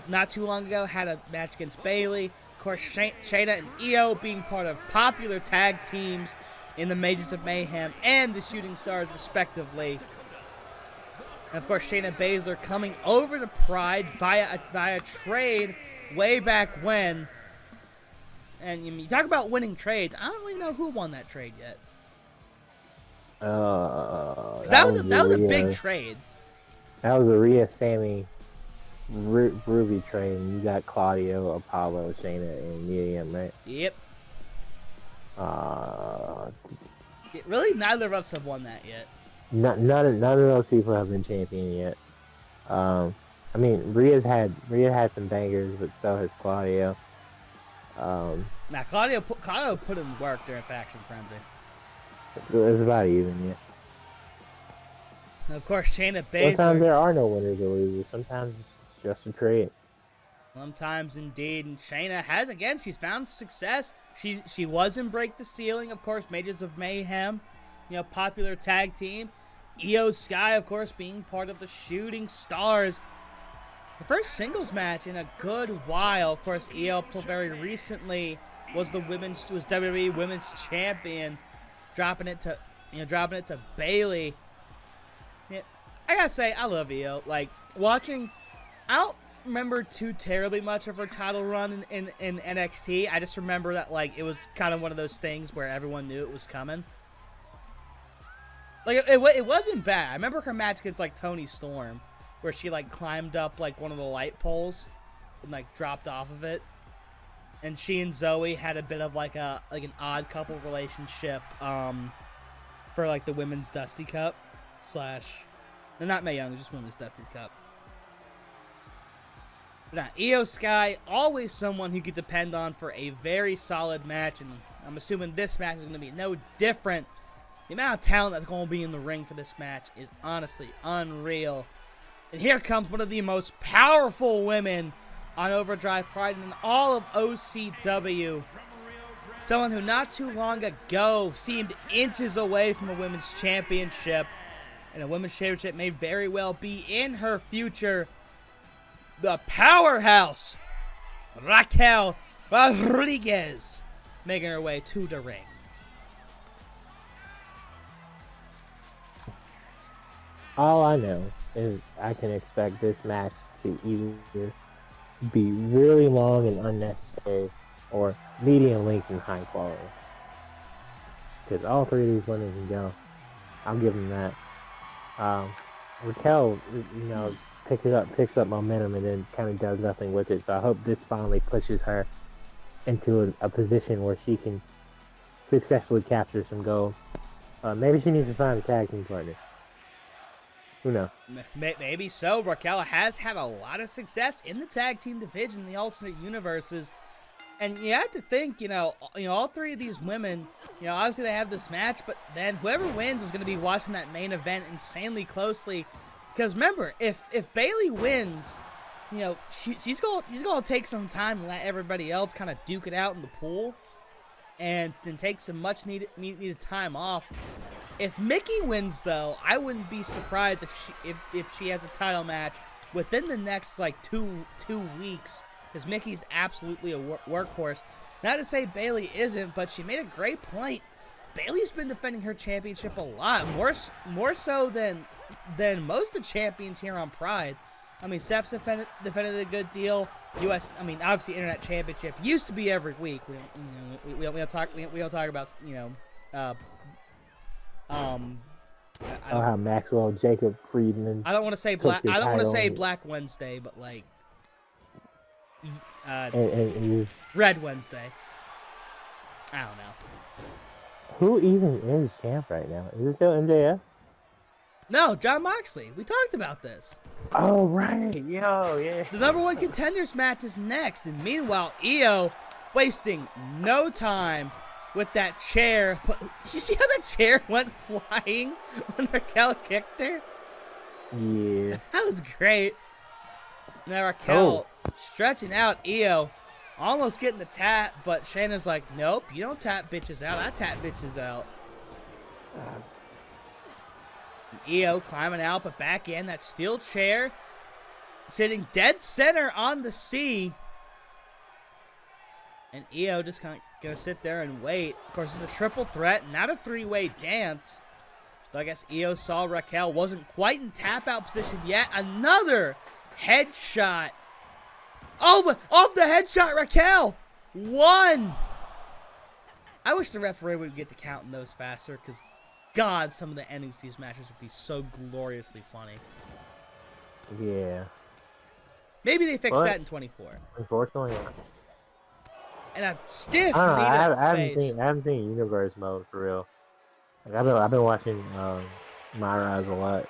not too long ago, had a match against Bayley. Of course, Shayna and Io being part of popular tag teams in the Mages of Mayhem and the Shooting Stars, respectively. And of course, Shayna Baszler coming over to Pride via trade way back when. And you talk about winning trades. I don't really know who won that trade yet. That was a big trade. That was a Rhea Sammy Ruby trade. And you got Claudio, Apollo, Shayna, and Miriam, right? Yep. Really, neither of us have won that yet. None of those people have been champion yet. I mean, Rhea had some bangers, but so has Claudio. Now Claudio put in work during Faction Frenzy. It's about even, yeah. And of course, Shayna Baszler. Sometimes there are no winners or losers. Sometimes it's just a trade. Sometimes indeed, and Shayna has again. She's found success. She was in Break the Ceiling, of course. Mages of Mayhem, popular tag team. Io Sky, of course, being part of the Shooting Stars. The first singles match in a good while. Of course, Io, until very recently, was WWE Women's Champion, dropping it to Bayley. Yeah, I gotta say, I love Io. Like watching, I don't remember too terribly much of her title run in NXT. I just remember that it was kind of one of those things where everyone knew it was coming. It wasn't bad. I remember her match against Toni Storm, where she climbed up one of the light poles and dropped off of it, and she and Zoe had a bit of an odd couple relationship for the women's Dusty Cup no, not Mae Young, just women's Dusty Cup. But now, Io Sky, always someone who could depend on for a very solid match, and I'm assuming this match is going to be no different. The amount of talent that's going to be in the ring for this match is honestly unreal. And here comes one of the most powerful women on Overdrive Pride in all of OCW. Someone who not too long ago seemed inches away from a women's championship. And a women's championship may very well be in her future. The powerhouse, Raquel Rodriguez, making her way to the ring. All I know is I can expect this match to either be really long and unnecessary or medium length and high quality. Because all 3 of these women can go. I'll give them that. Raquel, picks up momentum and then kind of does nothing with it. So I hope this finally pushes her into a position where she can successfully capture some gold. Maybe she needs to find a tag team partner. Who knows? Maybe so. Raquel has had a lot of success in the tag team division in the alternate universes. And you have to think, all 3 of these women, obviously they have this match, but then whoever wins is going to be watching that main event insanely closely. Because remember, if Bayley wins, she's going to take some time and let everybody else kind of duke it out in the pool, and then take some much needed time off. If Mickie wins, though, I wouldn't be surprised if she has a title match within the next like two weeks, because Mickey's absolutely a workhorse. Not to say Bayley isn't, but she made a great point. Bayley's been defending her championship a lot, more so than most of the champions here on Pride. I mean, Steph's defended a good deal. Obviously, Internet Championship used to be every week. We don't talk about how Maxwell Jacob Friedman. I don't want to say Black Wednesday, but like Red Wednesday. I don't know. Who even is champ right now? Is it still MJF? No, John Moxley. We talked about this. Oh, right. Yo, yeah. The #1 contenders match is next. And meanwhile, Io wasting no time with that chair. But did you see how that chair went flying when Raquel kicked her? Yeah. That was great. Now Raquel stretching out Io. Almost getting the tap, but Shayna's like, nope, you don't tap bitches out. I tap bitches out. Io climbing out, but back in that steel chair, sitting dead center on the C. And Io just kind of gonna sit there and wait. Of course, it's a triple threat, not a three-way dance. Though I guess Io saw Raquel wasn't quite in tap-out position yet. Another headshot. Oh, but off the headshot, Raquel! 1! I wish the referee would get to counting those faster, because God, some of the endings to these matches would be so gloriously funny. Yeah. Maybe they fix that in 24. Unfortunately, not. And a stiff I haven't seen Universe mode for real. Like, I've been watching My Rise a lot.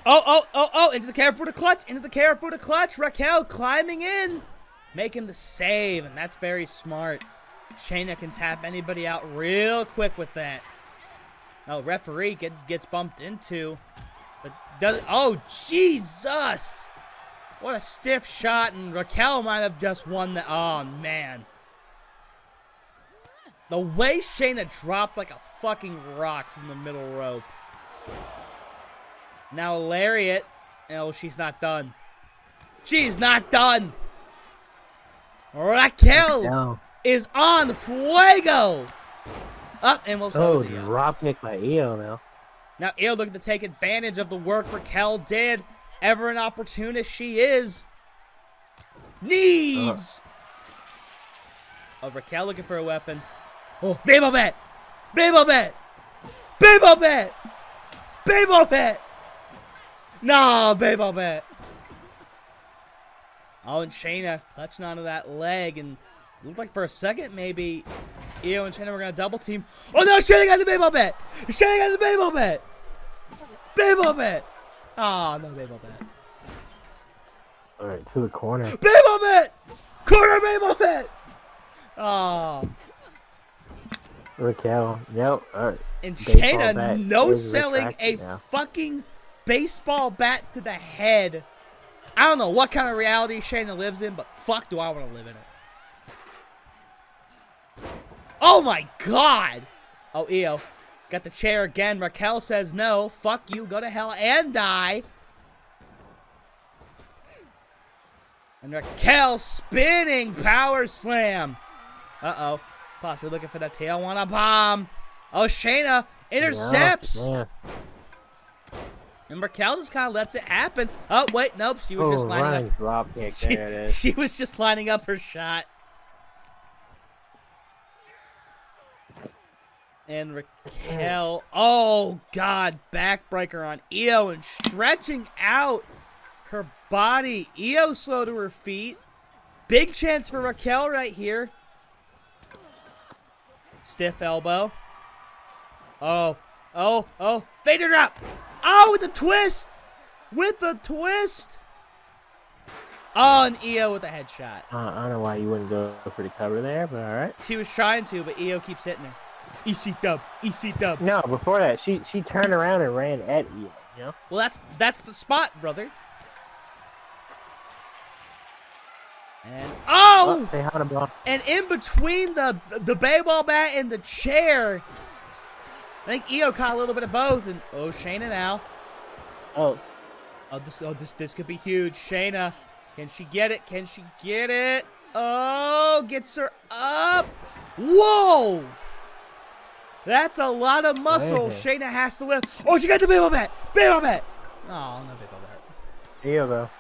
Oh, into the carrot for the clutch, Raquel climbing in, making the save, and that's very smart. Shayna can tap anybody out real quick with that. Oh, referee gets bumped into, but Jesus! What a stiff shot, and Raquel might have just won the, oh man. The way Shayna dropped like a fucking rock from the middle rope. Now lariat. Oh, she's not done. She's not done. Raquel is on fuego. Up and we'll drop kick by Io now. Now Io looking to take advantage of the work Raquel did. Ever an opportunist she is. Knees. Oh, Raquel looking for a weapon. Oh, Babel bet. Babel bet. Babel bet. Babel bet. No, Babel bet. Oh, and Shayna clutching onto that leg, and looked like for a second maybe Io and Shayna were gonna double team. Oh no, Shayna got the Babel bet. Shayna got the Babel bet. Babel bet. Oh no, Babel bet. All right, to the corner. Babel bet. Corner Babel bet. Oh. Raquel. Nope. All right. And Shayna no-selling a fucking baseball bat to the head. I don't know what kind of reality Shayna lives in, but fuck do I want to live in it. Oh my God. Oh, Io. Got the chair again. Raquel says no. Fuck you. Go to hell and die. And Raquel spinning power slam. Uh-oh. Possibly looking for that Tijuana bomb. Oh, Shayna intercepts. Yeah. And Raquel just kind of lets it happen. Oh, wait, nope. She was just lining up. Drop kick. There it is. She was just lining up her shot. And Raquel, oh, God, backbreaker on Io and stretching out her body. Io slow to her feet. Big chance for Raquel right here. Stiff elbow. Oh. Vader drop. Oh, with the twist. With the twist. Oh, and Io with a headshot. I don't know why you wouldn't go for the cover there, but all right. She was trying to, but Io keeps hitting her. EC dub. EC dub. No, before that, she turned around and ran at Io. You know? Well, that's the spot, brother. And they had a block. and in between the baseball bat and the chair, I think Io caught a little bit of both, and Shayna now. Oh, This could be huge. Shayna, can she get it? Can she get it? Oh, gets her up. Whoa! That's a lot of muscle. Shayna has to lift. Oh, she got the baseball bat. Baseball bat. Oh, no baseball bat. Io though.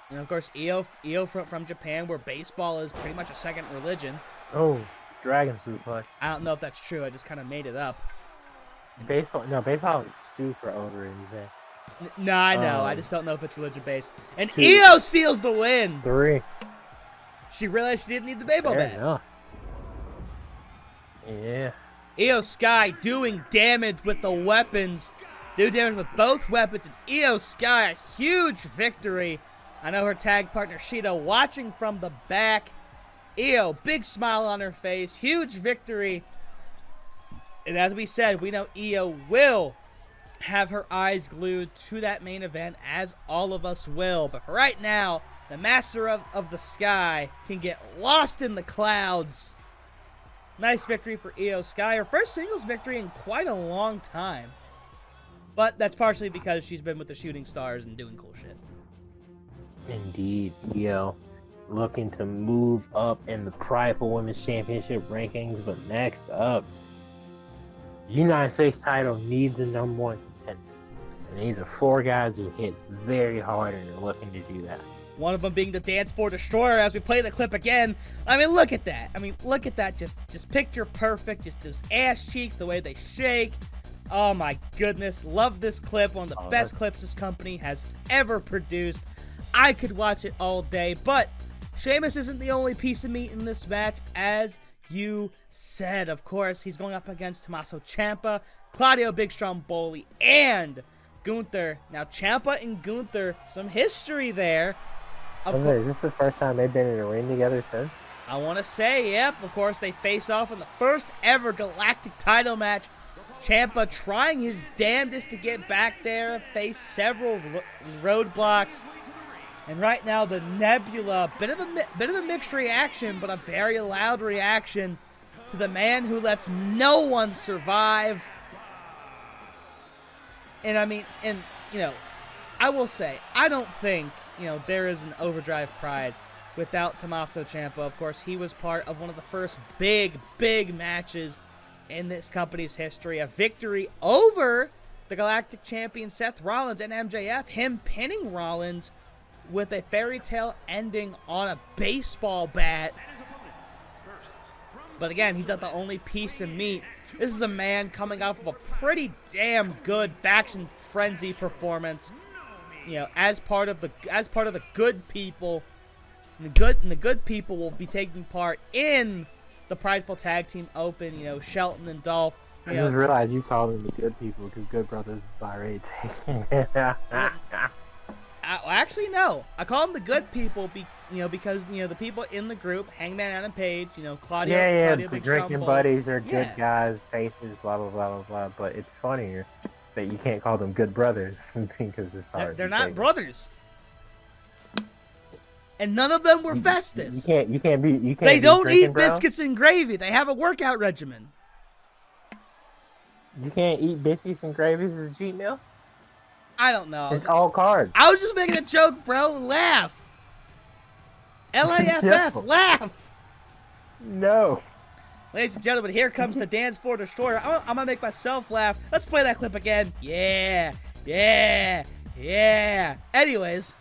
And of course, Io from Japan, where baseball is pretty much a second religion. Oh, dragon suplex. I don't know if that's true. I just kind of made it up. Baseball is super overrated. No, I know. I just don't know if it's religion based. And 2, Io steals the win. 3. She realized she didn't need the baseball bat. Enough. Yeah. Io Sky doing damage with the weapons. Do damage with both weapons. And Io Sky, a huge victory. I know her tag partner Shida watching from the back. Io, big smile on her face. Huge victory. And as we said, we know Io will have her eyes glued to that main event, as all of us will. But for right now, the Master of the Sky can get lost in the clouds. Nice victory for Io Sky. Her first singles victory in quite a long time. But that's partially because she's been with the Shooting Stars and doing cool shit. Indeed, Io looking to move up in the Prideful Women's Championship rankings. But next up, United States title needs a number 1 contender. And these are 4 guys who hit very hard and are looking to do that. One of them being the Dance Floor Destroyer as we play the clip again. I mean, look at that. Look at that. Just picture perfect. Just those ass cheeks, the way they shake. Oh my goodness. Love this clip. One of the best clips this company has ever produced. I could watch it all day. But Sheamus isn't the only piece of meat in this match, as you said. Of course, he's going up against Tommaso Ciampa, Claudio Big Strong Bayley, and Gunther. Now, Ciampa and Gunther, some history there. Is this the first time they've been in a ring together since? I want to say, yep. Of course, they faced off in the first ever Galactic title match. Ciampa trying his damnedest to get back there, faced several roadblocks. And right now, the Nebula, bit of a mixed reaction, but a very loud reaction to the man who lets no one survive. And I will say, I don't think, there is an Overdrive Pride without Tommaso Ciampa. Of course, he was part of one of the first big matches in this company's history. A victory over the Galactic Champion Seth Rollins and MJF, him pinning Rollins with a fairy tale ending on a baseball bat. But again, he's not the only piece of meat. This is a man coming off of a pretty damn good Faction Frenzy performance. As part of the good people. And the good people will be taking part in the Prideful Tag Team Open. Shelton and Dolph. I just realized you called them the good people because Good Brothers is already taking it. Actually, no. I call them the good people, because the people in the group, Hangman Adam Page, Claudio. Claudio the drinking buddies are good guys, faces, blah blah blah blah blah. But it's funnier that you can't call them good brothers because it's hard. They're not brothers, and none of them were Festus. You can't be. They don't eat biscuits and gravy. They have a workout regimen. You can't eat biscuits and gravy as a cheat meal. I don't know. It's all carbs. I was just making a joke, bro. Laugh. Laff. No. Laugh. No. Ladies and gentlemen, here comes the Dance Floor Destroyer. I'm going to make myself laugh. Let's play that clip again. Yeah. Anyways.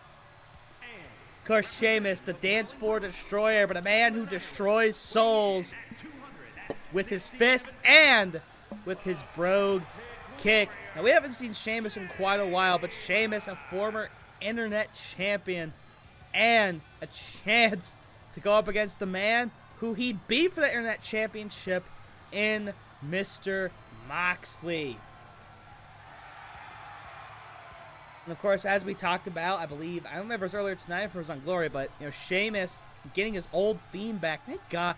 Of course, Sheamus, the Dance Floor Destroyer, but a man who destroys souls with his fist and with his brogue kick. Now, we haven't seen Sheamus in quite a while, but Sheamus, a former internet champion, and a chance to go up against the man who he beat for the internet championship in Mr. Moxley. And of course, as we talked about, I don't remember if it was earlier tonight or if it was on Glory, but Sheamus getting his old theme back. Thank God.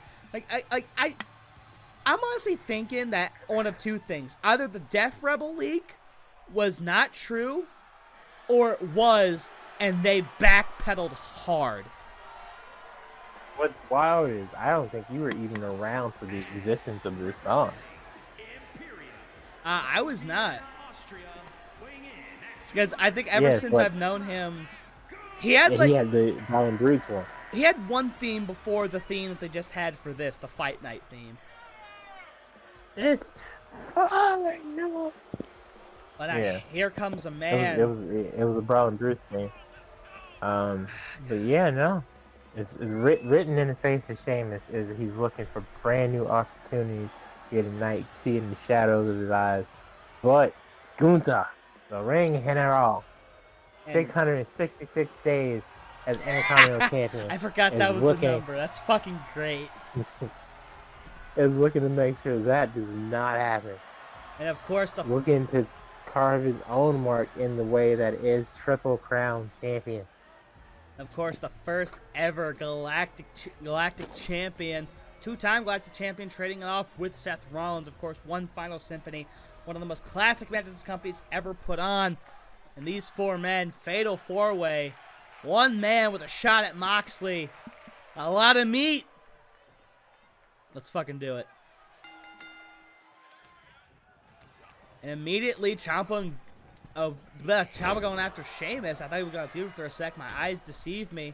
I'm honestly thinking that one of two things. Either the Death Rebel leak was not true, or was, and they backpedaled hard. What's wild is I don't think you were even around for the existence of this song. I was not. Because I think ever since I've known him, he had the Brawling Brutes one. He had one theme before the theme that they just had for this, the Fight Night theme. It's fine, no. But here comes a man. It was a Brawling Brutes theme. But yeah, no. It's written in the face of Sheamus is he's looking for brand new opportunities. He had a night see in the shadows of his eyes. But Gunther, the ring and it all. 666 days as Intercontinental Champion. I forgot that was the number. That's fucking great. Is looking to make sure that does not happen. And of course, looking to carve his own mark in the way that is Triple Crown Champion. Of course, the first ever Galactic Champion, two-time Galactic Champion, trading off with Seth Rollins. Of course, one Final Symphony, one of the most classic matches this company's ever put on. And these four men, fatal four-way, one man with a shot at Moxley, a lot of meat. Let's fucking do it. And immediately, Ciampa going after Sheamus. I thought he was going to do it for a sec. My eyes deceived me.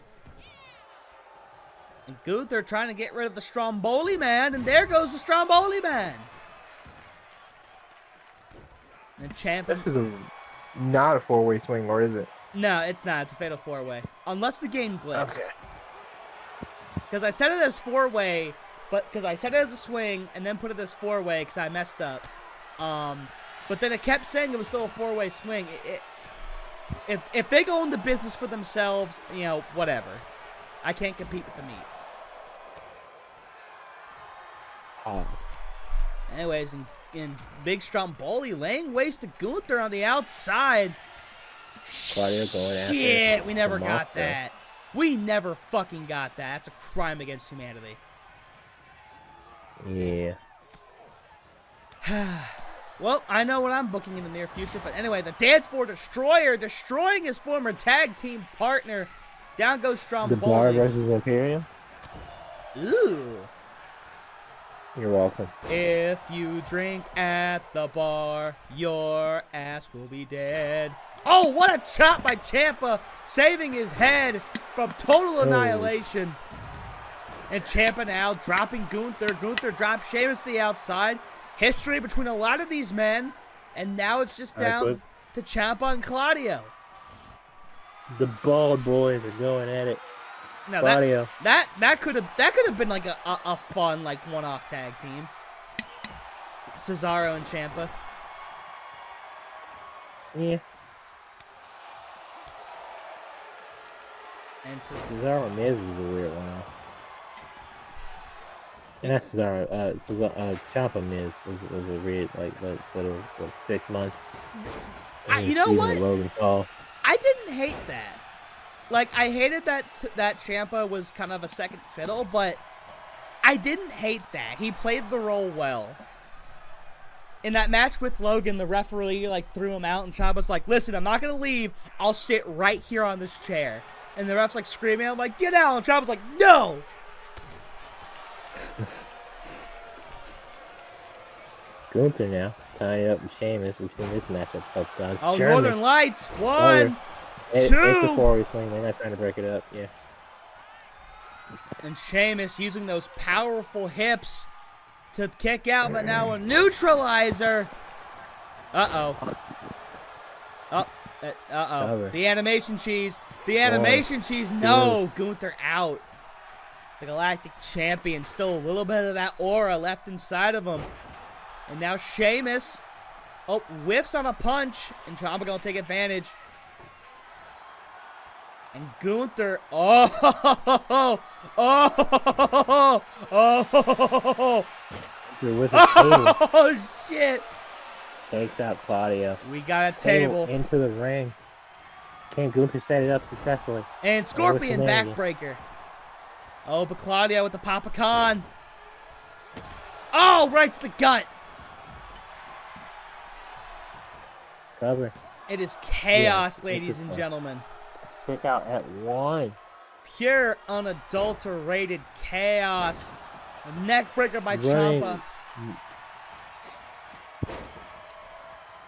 And Gunther trying to get rid of the Stromboli man. And there goes the Stromboli man. And Ciampa. This is not a four-way swing, or is it? No, it's not. It's a fatal four-way. Unless the game glitched. Okay. Because I set it as four-way, but because I set it as a swing and then put it as four-way because I messed up. But then it kept saying it was still a four-way swing. If they go into business for themselves, you know, whatever. I can't compete with the meat. Oh. Anyways, in Big Stromboli laying waste to Gunther on the outside. Claudio going after Shit, we never got monster. that. We never fucking got that. That's a crime against humanity. Yeah. Well, I know what I'm booking in the near future, but anyway, the Dance Floor Destroyer destroying his former tag team partner. Down goes Stromboli. The Bar versus Imperium? Ooh. You're welcome. If you drink at the bar, your ass will be dead. Oh, what a chop by Ciampa, saving his head from total annihilation. And Ciampa now dropping Gunther. Gunther drops Sheamus to the outside. History between a lot of these men, and now it's just down to Ciampa and Claudio. The Bald Boys are going at it. Now Claudio. that could have been like a fun like one-off tag team. Cesaro and Ciampa. Yeah. And Cesaro and Miz was a weird one. And that's Cesaro. Ciampa Miz was a weird, like, what 6 months? You know what? Logan Paul. I didn't hate that. Like, I hated that Ciampa was kind of a second fiddle, but I didn't hate that. He played the role well. In that match with Logan, the referee like threw him out, and Ciampa's like, "Listen, I'm not gonna leave. I'll sit right here on this chair." And the ref's like screaming, "I'm like, get out!" And Ciampa's like, "No." Gunther now tying up with Sheamus. We've seen this matchup a couple times. Oh, German. Northern Lights. One, It's two. a four-way swing. They're not trying to break it up. Yeah. And Sheamus using those powerful hips to kick out, but now a neutralizer. Uh-oh. Uh-oh. The animation cheese. The animation cheese. No. Gunther out. The Galactic Champion. Still a little bit of that aura left inside of him. And now Sheamus. Oh, whiffs on a punch. And Ciampa gonna take advantage. And Gunther. Oh. With a table. Oh, shit. Takes out Claudio. We got a table. Into the ring. Can Gunther set it up successfully? And Scorpion backbreaker. Oh, but Claudio with the Papa Con. Oh, right to the gut. Cover. It is chaos, ladies and gentlemen. Kick out at one. Pure, unadulterated chaos. A neck breaker by Ciampa.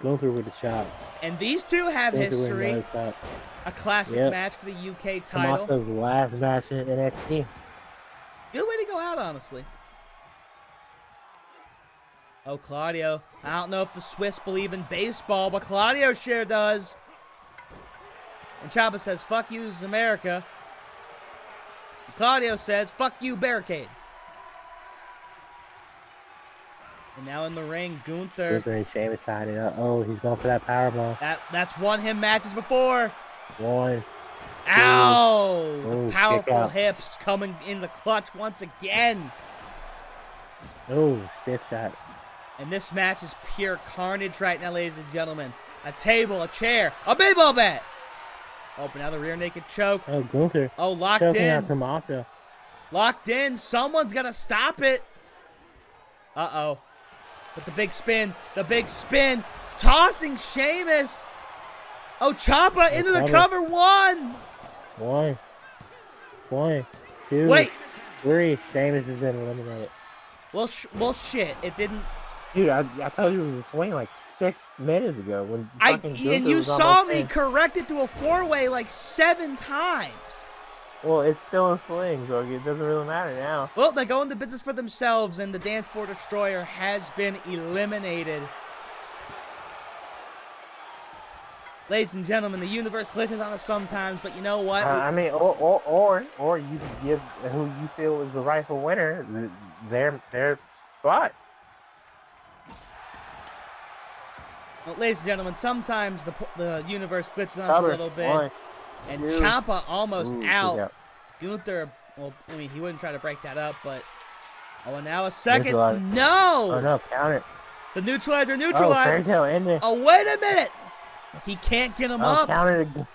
Gunther with a shot. And these two have Gunther with history. another shot. A classic Yep. match for the UK title. Tommaso's last match in NXT. Good way to go out, honestly. Oh, Claudio. I don't know if the Swiss believe in baseball, but Claudio sure does. And Ciampa says, fuck you, this is America. And Claudio says, fuck you, barricade. And now in the ring, Gunther. Gunther and Sheamus tied it up. Oh, he's going for that powerbomb. That's won him matches before. 1. Ow! Ooh, The powerful kick out. hips coming in the clutch once again. Oh, stiff shot. And this match is pure carnage right now, ladies and gentlemen. A table, a chair, a baseball bat. Oh, but now the rear naked choke. Oh, Gunther. Oh, locked Choking out in. Tommaso. Locked in. Someone's got to stop it. Uh-oh. But the big spin. The big spin. Tossing Sheamus. Oh, Ciampa into the cover. 1. 1. 2. Wait. 3. Sheamus has been eliminated. Well, shit. It didn't. Dude, I told you it was a swing like 6 minutes ago when fucking Gunther and you was saw almost me in. correct it to a 4-way like 7 times. Well, it's still a swing, so it doesn't really matter now. Well, they go into business for themselves, and the Dance Floor Destroyer has been eliminated. Ladies and gentlemen, the universe glitches on us sometimes, but you know what? I mean, or you can give who you feel is the rightful winner their spot. Well, ladies and gentlemen, sometimes the universe glitches on us a little bit. 1, And 2. Ciampa almost Ooh, out. kick out. Gunther, well, I mean, he wouldn't try to break that up, but... Oh, and now a second. Neutralize. No! Oh no, count it. The neutralizer Oh, neutralized. fairy tale ending. Oh, wait a minute! He can't get him Oh, up. count it again.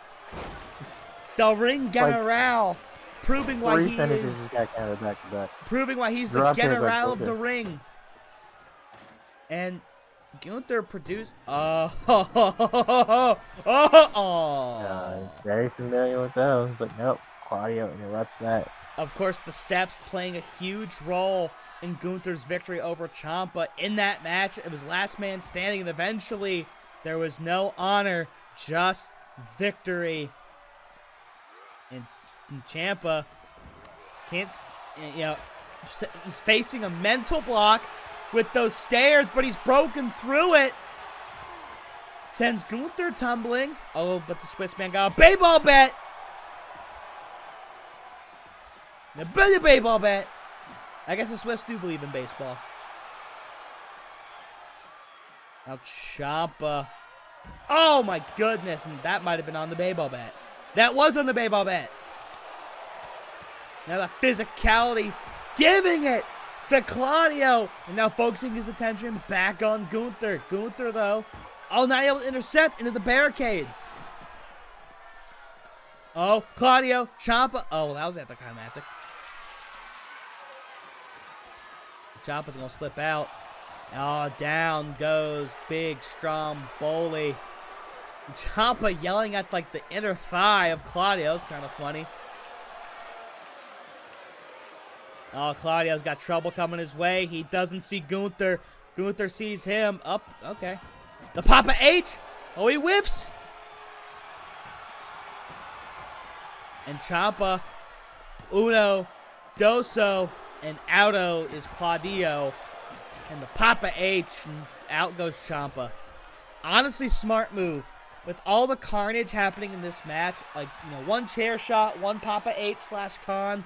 The ring general, proving why 3 he sentences is, got counted back to back. proving why he's the Drop it, general like, of the okay. ring. And Gunther produced. Oh, Very familiar with those, but nope. Claudio interrupts that. Of course, the steps playing a huge role in Gunther's victory over Ciampa. In that match, it was last man standing, and eventually there was no honor, just victory. And Ciampa can't, he's facing a mental block with those stairs, but he's broken through it. Sends Gunther tumbling. Oh, but the Swiss man got a baseball bat. A baseball bat. I guess the Swiss do believe in baseball. Now Ciampa. Oh my goodness, and that might have been on the baseball bat. That was on the baseball bat. Now the physicality, giving it to Claudio, and now focusing his attention back on Gunther. Gunther though, not able to intercept into the barricade. Oh, Claudio, Ciampa. Oh, well, that was anticlimactic. Ciampa's gonna slip out. Oh, down goes big, strong Bayley. Ciampa yelling at like the inner thigh of Claudio. It's kind of funny. Oh, Claudio's got trouble coming his way. He doesn't see Gunther. Gunther sees him. Up. Okay. The Papa H. Oh, he whiffs. And Ciampa, uno, doso, and auto is Claudio. And the Papa H, and out goes Ciampa. Honestly, smart move. With all the carnage happening in this match, like, one chair shot, one Papa H/Con,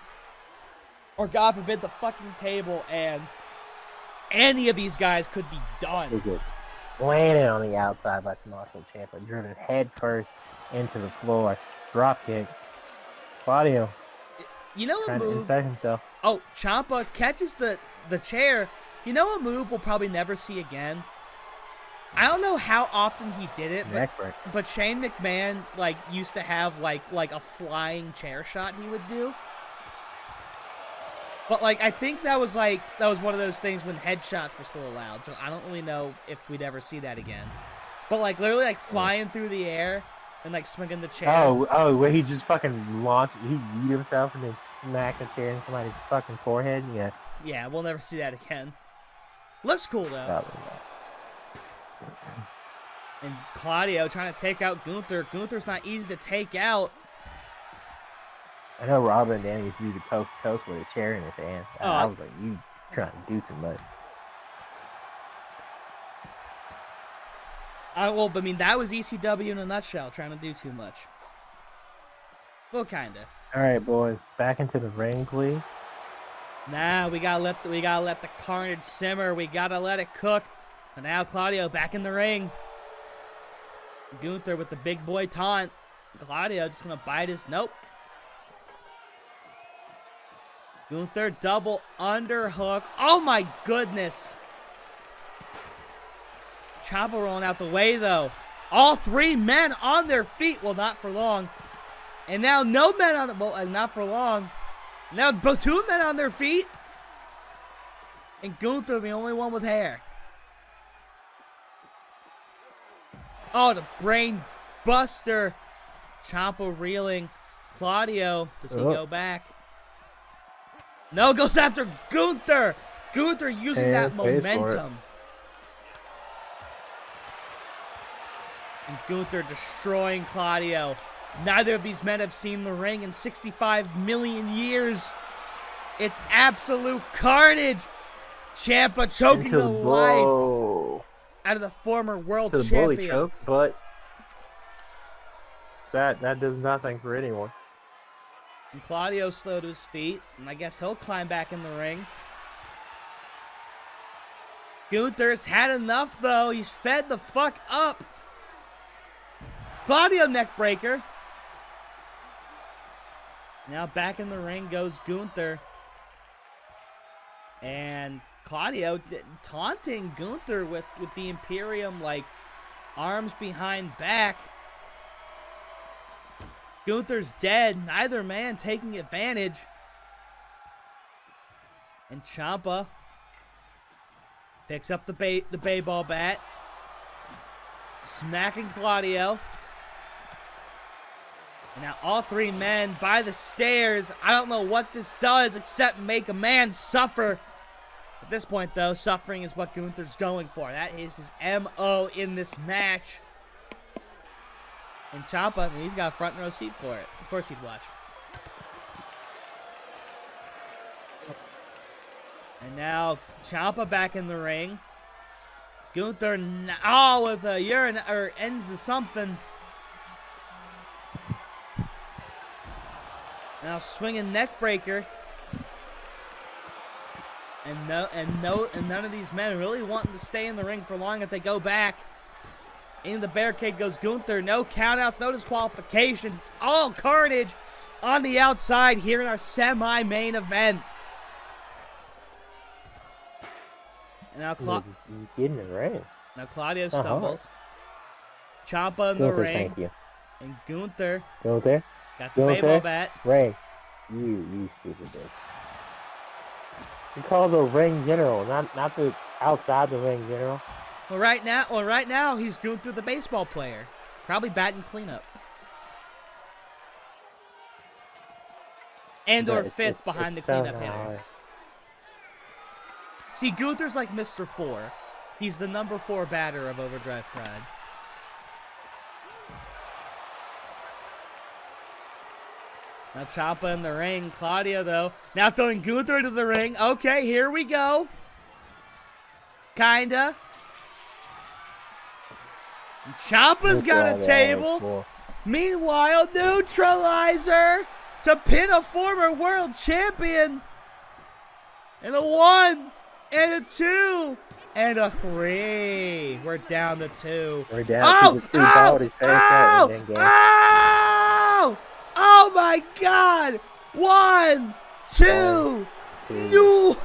or God forbid the fucking table, and any of these guys could be done. He gets planted on the outside by Tommaso Ciampa, driven head first into the floor. Drop kick. Claudio A trying to move? insert himself. Oh, Ciampa catches the chair. A move we'll probably never see again. I don't know how often he did it, Neckbreak. but Shane McMahon used to have like a flying chair shot he would do. But I think that was one of those things when headshots were still allowed. So I don't really know if we'd ever see that again. But literally flying through the air and swinging the chair. Oh, where he just fucking launched, he yeet himself and then smacked a chair in somebody's fucking forehead. Yeah. Yeah, we'll never see that again. Looks cool though. Probably not. And Claudio trying to take out Gunther. Gunther's not easy to take out. I know Robin and Danny threw the coast to coast with a chair in his hand. Oh, I was like, you trying to do too much. Well, I mean, that was ECW in a nutshell, trying to do too much. Well, kinda. All right, boys, back into the ring, please. Nah, we gotta let the carnage simmer. We gotta let it cook. And now Claudio back in the ring. Gunther with the big boy taunt. Claudio just gonna bite his. Nope. Gunther double underhook. Oh my goodness. Ciampa rolling out the way though. All three men on their feet. Well, not for long. And now no men on the. Well, not for long. Now both two men on their feet. And Gunther the only one with hair. Oh, the brain buster. Ciampa reeling. Claudio, does he go back? No, goes after Gunther. Gunther using that momentum. And Gunther destroying Claudio. Neither of these men have seen the ring in 65 million years. It's absolute carnage. Ciampa choking the life out of the former world champion. Bully choke, but that does nothing for anyone. And Claudio slow to his feet, and I guess he'll climb back in the ring. Gunther's had enough, though. He's fed the fuck up. Claudio neckbreaker. Now back in the ring goes Gunther. And Claudio taunting Gunther with the Imperium, like, arms behind back. Gunther's dead. Neither man taking advantage. And Ciampa picks up the baseball bat. Smacking Claudio. And now all three men by the stairs. I don't know what this does except make a man suffer. At this point, though, suffering is what Gunther's going for. That is his M.O. in this match. And Ciampa, I mean, he's got a front row seat for it. Of course he'd watch. And now Ciampa back in the ring. Gunther, with a urine or ends of something. Now swinging neck breaker. And none of these men really wanting to stay in the ring for long if they go back. In the barricade goes Gunther. No countouts, no disqualifications. All carnage on the outside here in our semi-main event. And now he's getting it right. Now Claudio stumbles. Ciampa in the ring. Thank you. And Gunther. Got the baseball bat. Ray, you stupid bitch. You call the ring general, not the outside the ring general. Well, right now he's Gunther the baseball player, probably batting cleanup, or fifth behind the cleanup hitter. See, Gunther's like Mr. 4. He's the number 4 batter of Overdrive Pride. Now Ciampa in the ring. Claudio, though, now throwing Gunther into the ring. Okay, here we go. Kinda. And Ciampa's got a table. Cool. Meanwhile, neutralizer to pin a former world champion. And a 1, and a 2, and a 3. We're down to 2. We're down to 2. Oh my God! 1, 2. No.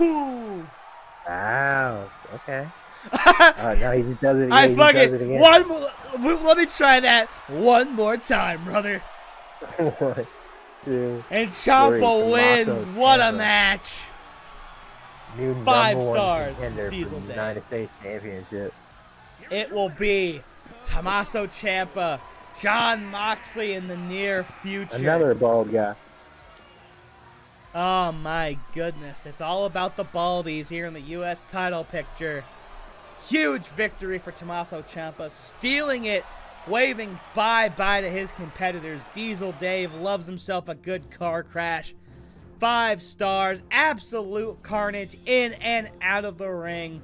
Wow. Okay. No, he just does it again. I fucking one more. Let me try that one more time, brother. 1, 2. And Ciampa wins. What a match! New 5 stars. Diesel Day. United States Championship. It will be Tommaso Ciampa, John Moxley in the near future. Another bald guy. Oh my goodness. It's all about the baldies here in the U.S. title picture. Huge victory for Tommaso Ciampa, stealing it, waving bye-bye to his competitors. Diesel Dave loves himself a good car crash. 5 stars, absolute carnage in and out of the ring.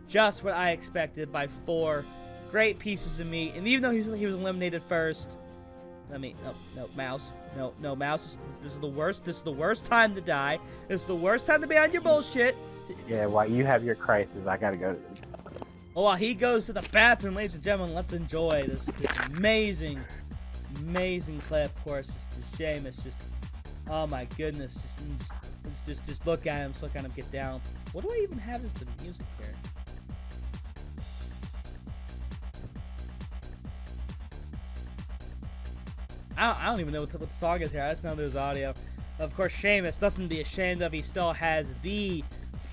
Just what I expected by 4 great pieces of meat. And even though he was eliminated first, no, mouse. No, mouse. This is the worst. This is the worst time to die. This is the worst time to be on your bullshit. Yeah, while you have your crisis, I gotta go. Well, while he goes to the bathroom, ladies and gentlemen, let's enjoy this amazing clip. Of course, just Sheamus, just oh my goodness, just look at him, get down. What do I even have as the music here? I don't even know what the song is here. I just know there's audio. Of course, Sheamus, nothing to be ashamed of. He still has the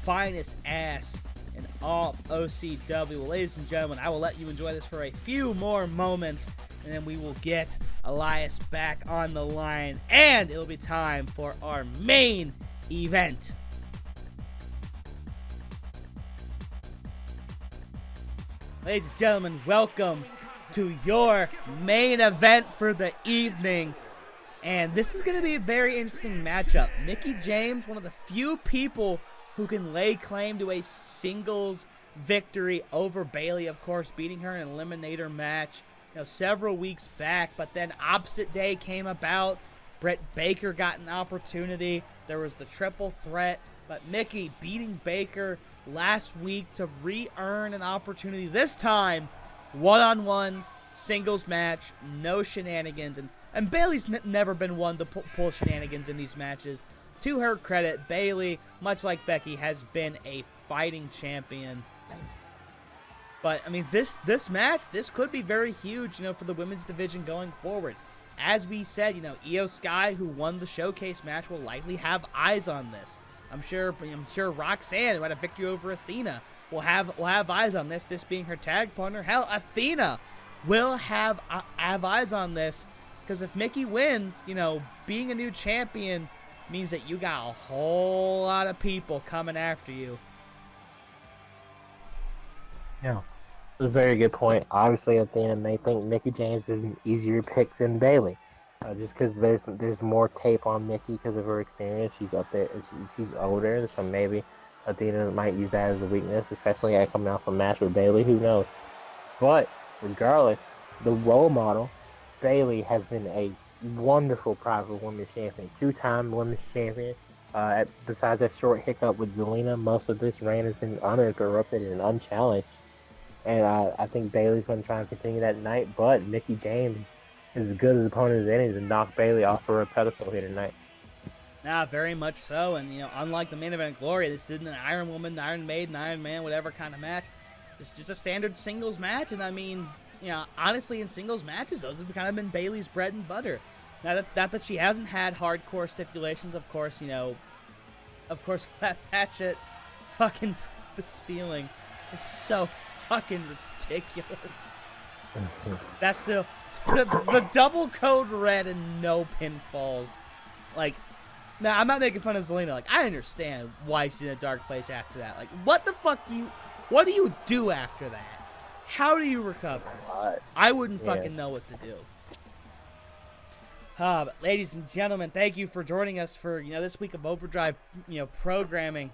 finest ass in all OCW. Well, ladies and gentlemen, I will let you enjoy this for a few more moments, and then we will get Elias back on the line, and it'll be time for our main event. Ladies and gentlemen, welcome to your main event for the evening. And this is going to be a very interesting matchup. Mickie James, one of the few people who can lay claim to a singles victory over Bayley, of course, beating her in an eliminator match, several weeks back. But then opposite day came about. Britt Baker got an opportunity. There was the triple threat. But Mickie beating Baker last week to re-earn an opportunity. This time, one-on-one singles match, no shenanigans. And Bayley's never been one to pull shenanigans in these matches. To her credit, Bayley, much like Becky, has been a fighting champion. But, I mean, this match, this could be very huge, for the women's division going forward. As we said, Io Sky, who won the showcase match, will likely have eyes on this. I'm sure Roxanne, who had a victory over Athena, will have eyes on this. This being her tag partner. Hell, Athena will have eyes on this, because if Mickie wins, being a new champion means that you got a whole lot of people coming after you. Yeah, that's a very good point. Obviously, Athena may think Mickie James is an easier pick than Bayley, just because there's more tape on Mickie because of her experience. She's up there. She's older, so maybe Athena might use that as a weakness, especially at coming off a match with Bayley. Who knows? But regardless, the role model, Bayley, has been a wonderful Prideful Women's Champion, 2-time Women's Champion. Besides that short hiccup with Zelina, most of this reign has been uninterrupted and unchallenged. And I think Bayley's going to try and continue that tonight. But Mickie James is as good as opponent as any to knock Bayley off her pedestal here tonight. Nah, very much so. And, unlike the main event Glory, this isn't an Iron Woman, Iron Maiden, Iron Man, whatever kind of match. It's just a standard singles match. And, I mean, honestly, in singles matches, those have kind of been Bayley's bread and butter. Not that she hasn't had hardcore stipulations, of course, that match at fucking the ceiling is so fucking ridiculous. That's the double code red and no pinfalls. Like, now I'm not making fun of Zelina. Like, I understand why she's in a dark place after that. Like, what do you do after that? How do you recover? I wouldn't fucking know what to do. But ladies and gentlemen, thank you for joining us for this week of Overdrive programming.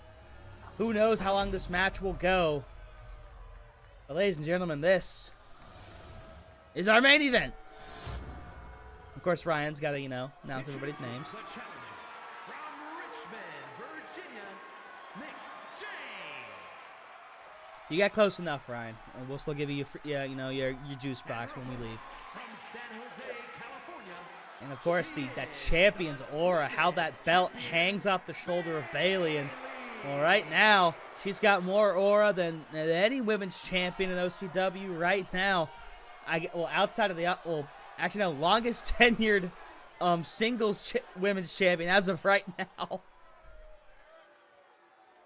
Who knows how long this match will go? But ladies and gentlemen, this is our main event. Of course, Ryan's got to announce everybody's names. You got close enough, Ryan, and we'll still give you your juice box when we leave. And of course, that champion's aura, how that belt hangs off the shoulder of Bayley. And well, right now, she's got more aura than any women's champion in OCW right now. Outside of longest tenured singles women's champion as of right now.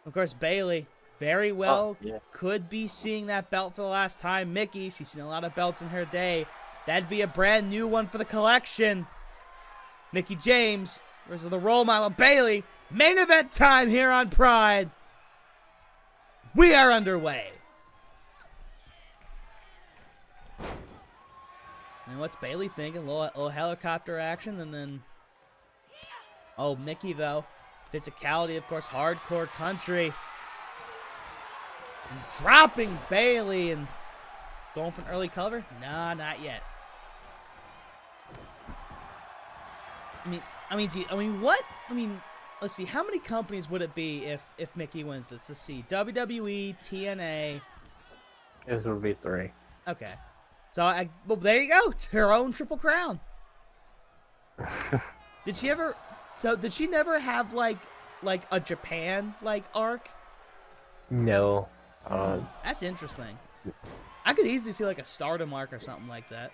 Of course, Bayley very well could be seeing that belt for the last time. Mickie, she's seen a lot of belts in her day. That'd be a brand new one for the collection. Mickie James versus the role model Bayley. Main event time here on Pride. We are underway. And what's Bayley thinking? A little helicopter action, and then... Oh, Mickey, though. Physicality, of course, hardcore country. And dropping Bayley and going for an early cover? Nah, not yet. Let's see. How many companies would it be if Mickey wins this? Let's see. WWE, TNA. This would be 3. Okay. So, well, there you go. Her own Triple Crown. Did she never have, like a Japan, arc? No. That's interesting. I could easily see, like, a Stardom arc or something like that.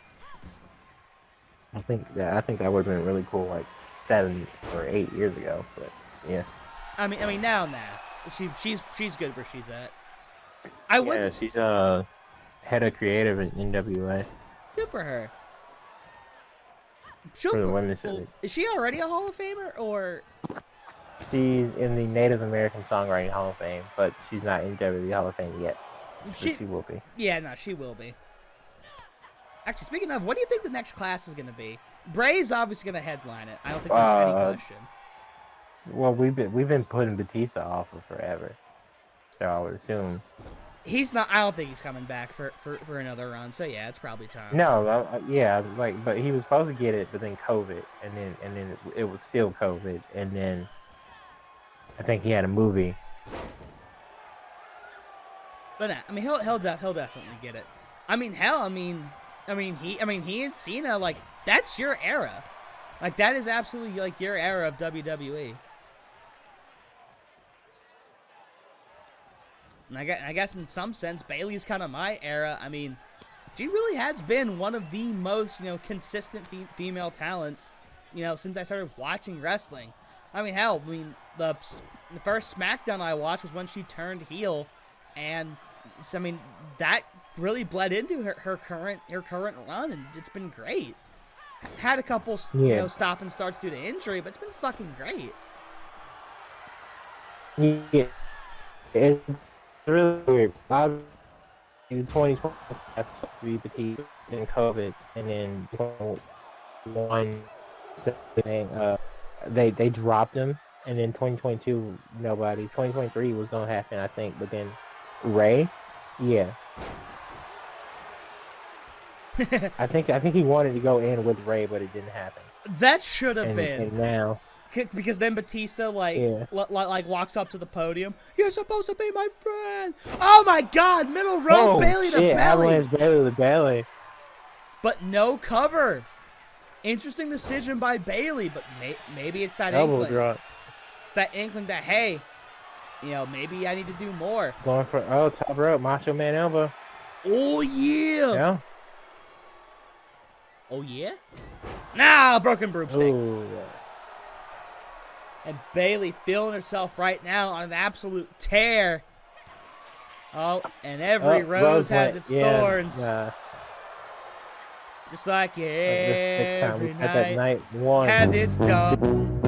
I think that would have been really cool, like 7 or 8 years ago. But yeah. I mean, now she's good where she's at. Yeah, she's head of creative at NWA. Good for her. For the women's division. Is she already a Hall of Famer, or? She's in the Native American Songwriting Hall of Fame, but she's not in WWE Hall of Fame yet. She will be. Yeah, no, she will be. Actually, speaking of, what do you think the next class is going to be? Bray's obviously going to headline it. I don't think there's any question. Well, we've been putting Batista off for forever, so I would assume. He's not. I don't think he's coming back for another run. So yeah, it's probably time. No, but he was supposed to get it, but then COVID, and then it was still COVID, and then I think he had a movie. But nah, I mean, he'll definitely get it. I mean, hell, he and Cena, like, that's your era. Like, that is absolutely, like, your era of WWE. And I guess in some sense, Bayley's kind of my era. I mean, she really has been one of the most, consistent female talents, since I started watching wrestling. I mean, hell, the first SmackDown I watched was when she turned heel, and that really bled into her current run, and it's been great. Had a couple, stop and starts due to injury, but it's been fucking great. Yeah, it's really weird. In 2020, that's supposed to be Batista in COVID, and then one thing, they dropped him, and then 2022 nobody. 2023 was gonna happen, I think, but then Ray, yeah. I think he wanted to go in with Ray, but it didn't happen. That should have been. And now, because then Batista walks up to the podium. You're supposed to be my friend. Oh my God! Middle row, Bayley to belly. Avalanche Bayley to belly. But no cover. Interesting decision by Bayley, but maybe it's that Elbow inkling. drop. It's that inkling that, hey, maybe I need to do more. Going for top rope, Macho Man elbow. Oh yeah. Yeah. Oh yeah? Nah, broken broomstick. Ooh. And Bayley feeling herself right now on an absolute tear. Oh, and every rose has its thorns. Just like every night has its dawn.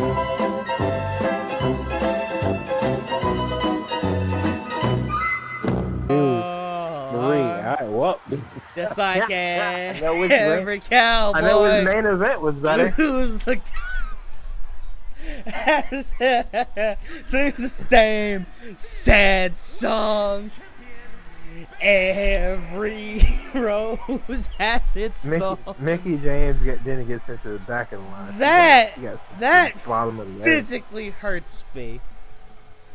Just like every cowboy. I know his main event was better. Who's the sings the same sad song. Every rose has its thorn. Mickie James didn't get sent to the back of the line. That physically hurts me.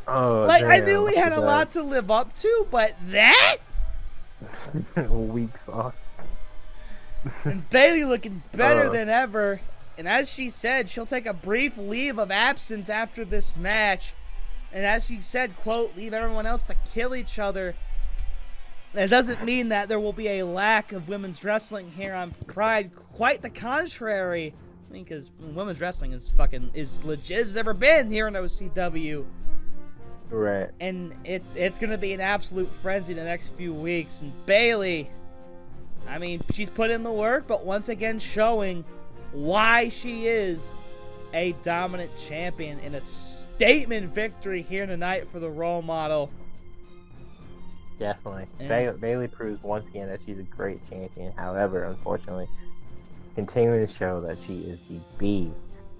Oh, like, I knew we had a lot to live up to, but that. Weak sauce. And Bayley looking better than ever. And as she said, she'll take a brief leave of absence after this match. And as she said, quote, leave everyone else to kill each other. That doesn't mean that there will be a lack of women's wrestling here on Pride. Quite the contrary. I mean, because women's wrestling is as legit as it's ever been here in OCW. Right. And it's going to be an absolute frenzy the next few weeks. And Bayley, I mean, she's put in the work, but once again showing why she is a dominant champion in a statement victory here tonight for the role model. Definitely. Bayley proves once again that she's a great champion. However, unfortunately, continuing to show that she is the B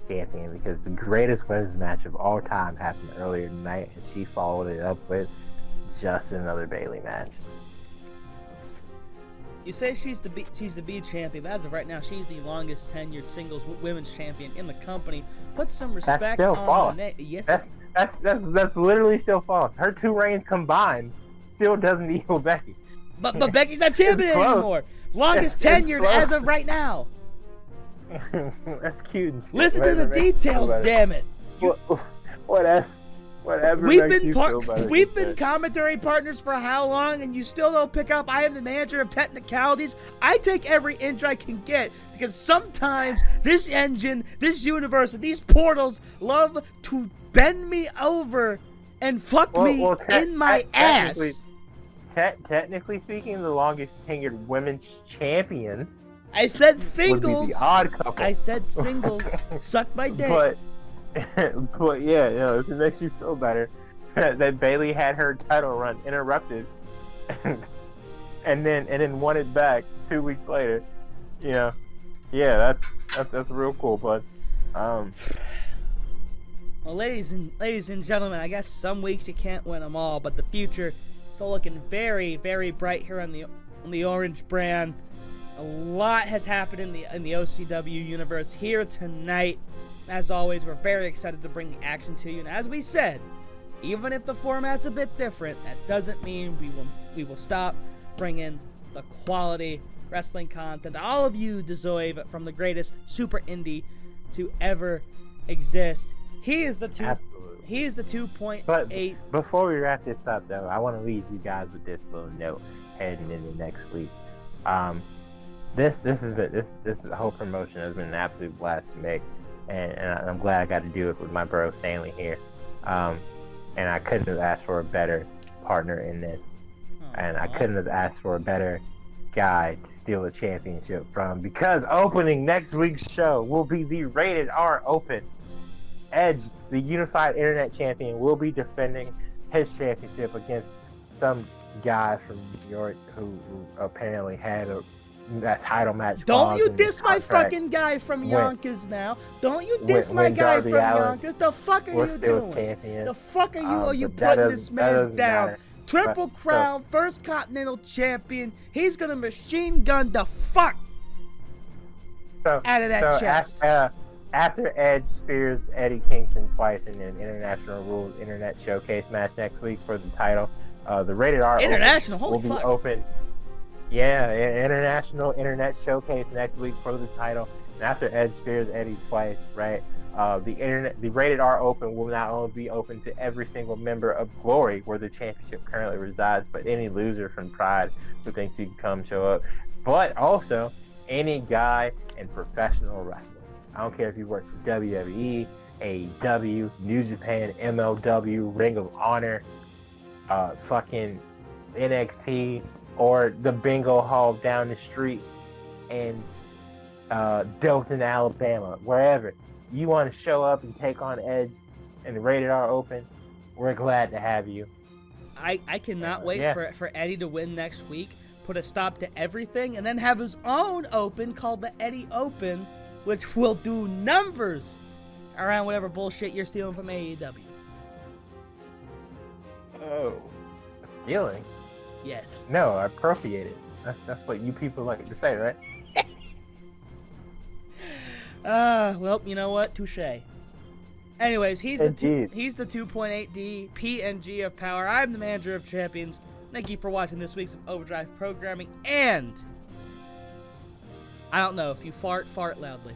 champion, because the greatest women's match of all time happened earlier tonight, and she followed it up with just another Bayley match. You say she's the B champion, but as of right now, she's the longest tenured singles women's champion in the company. Put some respect That's still on false. the name. Yes, That's literally still false. Her 2 reigns combined still doesn't equal Becky. but Becky's not champion It's close. anymore. Longest It's tenured close. as of right now. That's cute. and shit. Listen to the Whatever makes you feel details, better. damn it. Whatever We've makes been you feel better, we've good. been commentary partners for how long, and you still don't pick up? I am the manager of technicalities. I take every inch I can get, because sometimes this engine, this universe, and these portals love to bend me over and fuck me in my ass. Technically speaking, the longest tenured women's champions I said would be singles. the Odd Couple. I said singles. Suck my dick. But yeah, if it makes you feel better, that Bayley had her title run interrupted, and then won it back 2 weeks later. Yeah, that's real cool. But Well, ladies and gentlemen, I guess some weeks you can't win them all, but the future still looking very, very bright here on the Orange brand. A lot has happened in the OCW universe here tonight. As always, we're very excited to bring the action to you. And as we said, even if the format's a bit different, that doesn't mean we will stop bringing the quality wrestling content all of you deserve from the greatest super indie to ever exist. He is the Absolutely. He is the 2.8. But before we wrap this up, though, I want to leave you guys with this little note heading into next week. This whole promotion has been an absolute blast to make, and I'm glad I got to do it with my bro Stanley here. And I couldn't have asked for a better partner in this, and I couldn't have asked for a better guy to steal a championship from, because opening next week's show will be the Rated R Open. Edge, the unified internet champion, will be defending his championship against some guy from New York who apparently had that title match. Don't you diss my fucking guy from Yonkers now. Don't you diss my guy from Yonkers. The fuck are you doing? Champions. The fuck are you putting this man down? Matter. Triple Crown, first Continental Champion. He's gonna machine gun the fuck out of that chest. After Edge spears Eddie Kingston twice in an International Rules Internet Showcase match next week for the title, the Rated R International, Open holy will fuck. be open. Yeah, International Internet Showcase next week for the title. And after Edge spears Eddie twice, right? The Rated R Open will not only be open to every single member of Glory, where the championship currently resides, but any loser from Pride who thinks he can come show up, but also any guy in professional wrestling. I don't care if you work for WWE, AEW, New Japan, MLW, Ring of Honor, fucking NXT, or the bingo hall down the street in Dothan, Alabama, wherever. You want to show up and take on Edge and the Rated R Open, we're glad to have you. I cannot wait for Eddie to win next week, put a stop to everything, and then have his own Open called the Eddie Open, which will do numbers around whatever bullshit you're stealing from AEW. Oh, stealing? Yes. No, appropriated. That's what you people like to say, right? Well, you know what? Touche. Anyways, he's the Indeed. 2.8D PNG of Power. I'm the manager of champions. Thank you for watching this week's Overdrive programming, and I don't know, if you fart loudly.